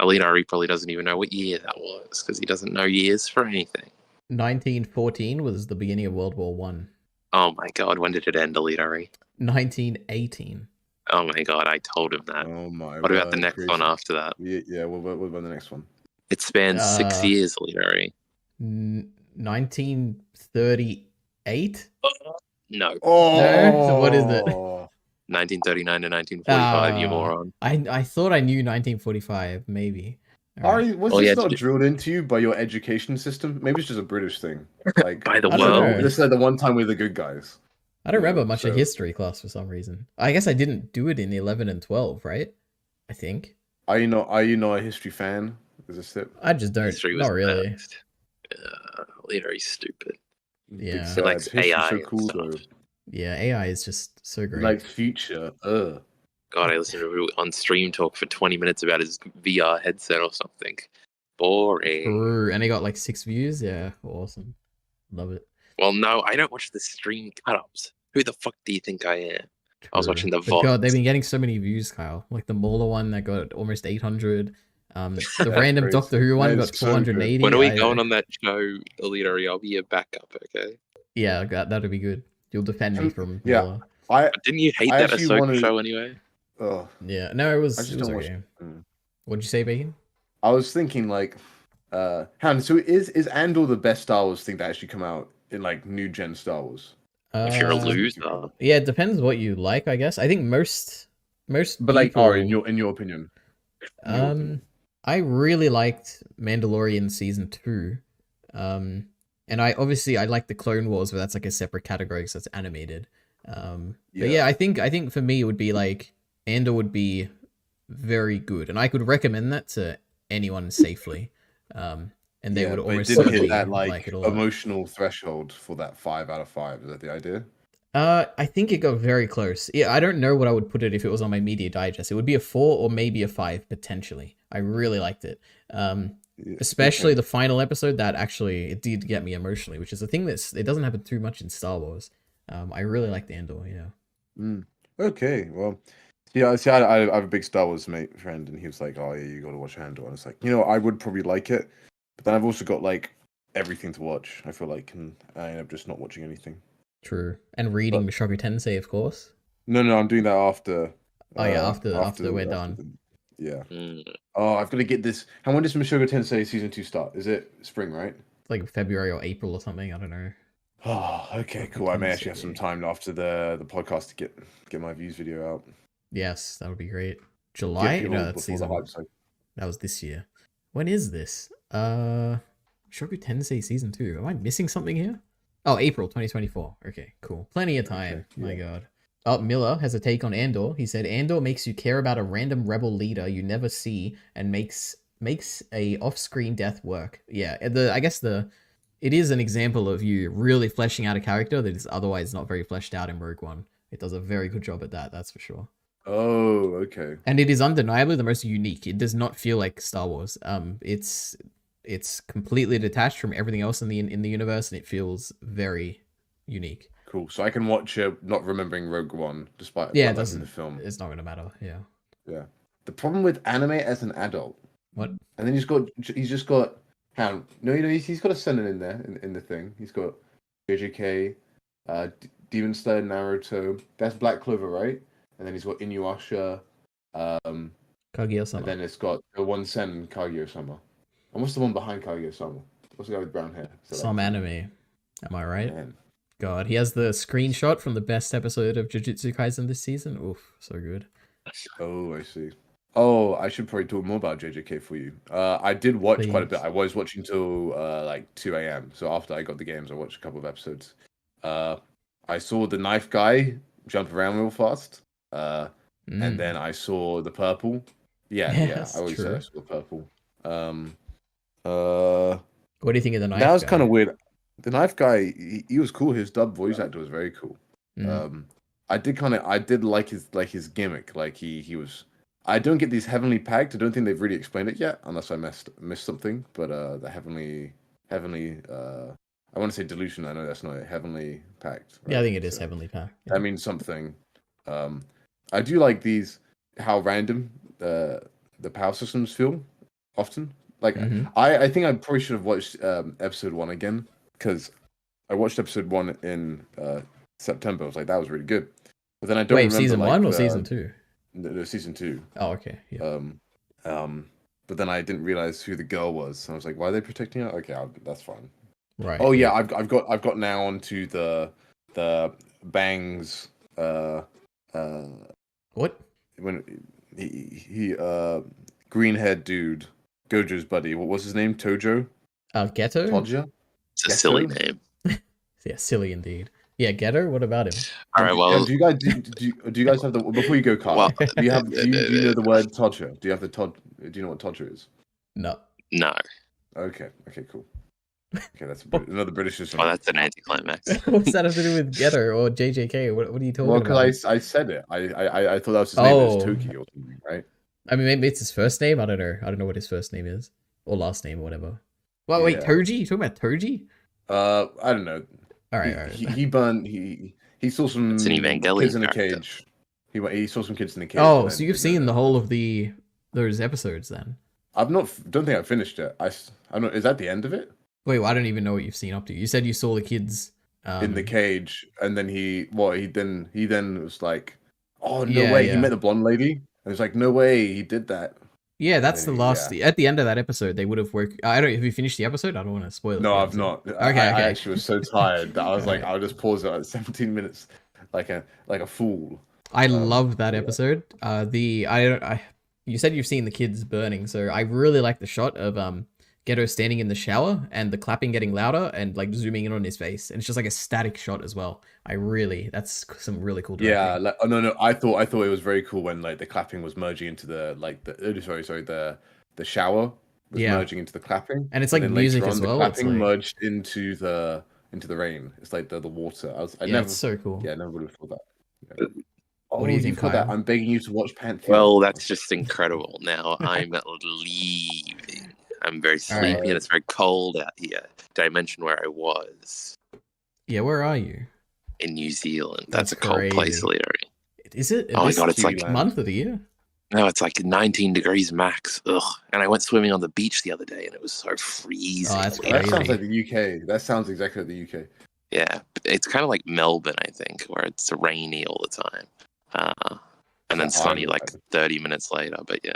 Alita probably doesn't even know what year that was because he doesn't know years for anything. 1914 was the beginning of World War One. Oh my god, when did it end, Alita? 1918. Oh my god, I told him that. Oh my. What about the next one after that? Yeah. What about the next one? It spans 6 years, Alita. 1938. No. Oh. No? So what is it? 1939 to 1945, you moron. I thought I knew 1945, maybe. Ari, was this not drilled into you by your education system? Maybe it's just a British thing. Like by the world. This is like the one time we're the good guys. I don't remember much of history class for some reason. I guess I didn't do it in 11 and 12, right? I think. Are you not a history fan? Is this it? I just don't. Not really. Later, he's stupid. Yeah. He likes AI. So cool, though. Yeah, AI is just so great. Like future. God, I listened to him on stream talk for 20 minutes about his VR headset or something. Boring. True. And he got like 6 views. Yeah, awesome. Love it. Well, no, I don't watch the stream cut-ups. Who the fuck do you think I am? True. I was watching the VODs. God, they've been getting so many views, Kyle. Like the Mauler one that got almost 800. The random Doctor Who one got 480. When are we going on that show, Alita? I'll be your backup, okay? Yeah, that'd be good. You'll defend me from Mauler. Didn't you hate that Ahsoka show anyway? Yeah, no, it was okay. What'd you say, Bacon? I was thinking like, Han. So is Andor the best Star Wars thing to actually come out in like new gen Star Wars? If you're a loser, yeah, it depends what you like. I guess I think most. But like, Ari, in your opinion, I really liked Mandalorian season 2, and I like the Clone Wars, but that's like a separate category because it's animated. But yeah, I think for me it would be like Andor would be very good, and I could recommend that to anyone safely. And they would almost certainly hit that like emotional threshold for that 5 out of 5. Is that the idea? I think it got very close. Yeah, I don't know what I would put it if it was on my media digest. It would be a 4 or maybe a 5 potentially. I really liked it. Especially the final episode that actually it did get me emotionally, which is a thing it doesn't happen too much in Star Wars. I really liked Andor. Yeah. Okay. Well, yeah. See, I have a big Star Wars friend, and he was like, "Oh yeah, you got to watch Andor." And it's like, I would probably like it, but then I've also got like everything to watch. I feel like, and I end up just not watching anything. True. And reading Mushoku Tensei, of course. No, I'm doing that after. After we're done. Yeah. Oh, I've got to get this. And when does Mushoku Tensei season 2 start? Is it spring, right? Like February or April or something. I don't know. Oh, okay, cool. I may actually have some time after the podcast to get my views video out. Yes, that would be great. July? No, that's season 1. That was this year. When is this? Mushoku Tensei season 2. Am I missing something here? Oh, April 2024. Okay, cool. Plenty of time. Okay, my God. Oh, Miller has a take on Andor. He said, Andor makes you care about a random rebel leader you never see and makes a off-screen death work. Yeah, it is an example of you really fleshing out a character that is otherwise not very fleshed out in Rogue One. It does a very good job at that, that's for sure. Oh, okay. And it is undeniably the most unique. It does not feel like Star Wars. It's completely detached from everything else in the universe, and it feels very unique. Cool. So I can watch it not remembering Rogue One, despite it doesn't in the film. It's not going to matter. Yeah. The problem with anime as an adult What? And then he's just got how no, he's got a Sennin in there in the thing. He's got JJK, Demon Slayer, Naruto. That's Black Clover, right? And then he's got Inuyasha, and Kaguya-sama. then it's got the one Sen, Kaguya-sama. And what's the one behind Kaguya-sama? What's the guy with brown hair? Some anime. Am I right? Man. God, he has the screenshot from the best episode of Jujutsu Kaisen this season. Oof, so good. Oh, I see. Oh, I should probably talk more about JJK for you. I did watch quite a bit. I was watching till like 2 a.m. So after I got the games, I watched a couple of episodes. I saw the knife guy jump around real fast. And then I saw the purple. Yeah, Yes, I always true. said I saw the purple. What do you think of the knife That was guy? kind of weird. The knife guy, he was cool. His dub voice actor was very cool. I did like his gimmick. Like he was. I don't get these heavenly pact. I don't think they've really explained it yet, unless I missed something. But the heavenly. I want to say delusion. I know that's not a heavenly pact. Right? Yeah, I think it is heavenly pact. Yeah. That means something. I do like these how random the power systems feel often. Like I think I probably should have watched episode 1 again because I watched episode 1 in September. I was like, that was really good. But then I don't remember season like, 1 or season 2? No, season 2. Oh, okay. Yeah. But then I didn't realize who the girl was. And I was like, why are they protecting her? Okay, that's fine. Right. Oh yeah, I've got now onto the Bangs. What? When he green haired dude, Gojo's buddy. What was his name? Tojo. Ghetto. Toja. It's a silly name. Yeah, silly indeed. Yeah, Ghetto. What about him? All right. Well, do you guys have the before you go, Carl? Well, do you know the word Toja? Do you have the Tod? Do you know what Toja is? No. Okay, cool. Okay, that's another Britishism. Oh, that's an anticlimax. What's that have to do with Ghetto or JJK? What are you talking well, about? Well, because I said it. I thought that was his name. It was Toki or something, right? I mean, maybe it's his first name. I don't know. I don't know what his first name is or last name or whatever. Well, wait, Toji? You talking about Toji? I don't know. All right. He burned. He saw some It's an Evangelion kids in a character. cage. He saw some kids in the cage. Oh, so you've seen the whole of those episodes then? Don't think I've finished it. I don't know. Is that the end of it? Wait, well, I don't even know what you've seen up to. You said you saw the kids in the cage, and then he then was like, "Oh no way!" He met the blonde lady, and he was like, "No way!" He did that. Yeah, that's the last. At the end of that episode, they would have worked. I don't. Have you finished the episode? I don't want to spoil it. No, I've not. Okay, I actually was so tired that I was like, right. I'll just pause it at 17 minutes, like a fool. I loved that episode. You said you've seen the kids burning, so I really like the shot of Ghetto standing in the shower and the clapping getting louder and like zooming in on his face, and it's just like a static shot as well. That's some really cool directing. Yeah, no, I thought it was very cool when like the clapping was merging into the shower was merging into the clapping, and it's like music as well. The clapping merged into the rain. It's like the water. It's so cool. Yeah, I never would have thought that. Yeah. What do you think, Kyle? That? I'm begging you to watch Pantheon. Well, that's just incredible. Now I'm leaving. I'm very sleepy and it's very cold out here. Did I mention where I was? Yeah, where are you? In New Zealand. That's a cold place, literally. Is it? Oh my god, it's like month of the year. No, it's like 19 degrees max. Ugh. And I went swimming on the beach the other day and it was so freezing. Oh, that's that sounds like the UK. That sounds exactly like the UK. Yeah, it's kind of like Melbourne, I think, where it's rainy all the time. And then sunny like 30 minutes later, but yeah.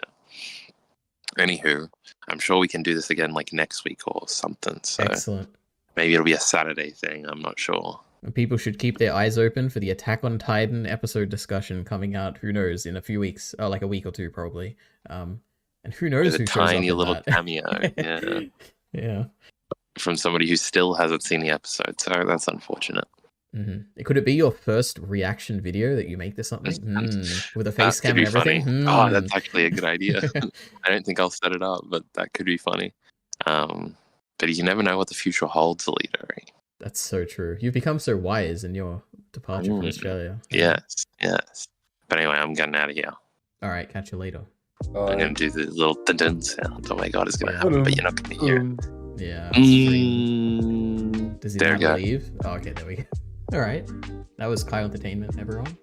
Anywho, I'm sure we can do this again like next week or something. So excellent. Maybe it'll be a Saturday thing. I'm not sure. People should keep their eyes open for the Attack on Titan episode discussion coming out. Who knows, in a few weeks, or like a week or two probably. And who knows who shows up in tiny little that. cameo. Yeah. Yeah. From somebody who still hasn't seen the episode, so that's unfortunate. Mm-hmm. Could it be your first reaction video that you make to something with a face cam and everything? Oh, that's actually a good idea. I don't think I'll set it up, but that could be funny. But you never know what the future holds, leader. That's so true. You've become so wise in your departure from Australia. Yes. But anyway, I'm getting out of here. All right, catch you later. I'm going to do the little dun-dun sound. Oh my god, it's going to happen, but you're not going to hear. Yeah. Does he there not leave? Oh, okay, there we go. All right. That was Kyle Entertainment, everyone.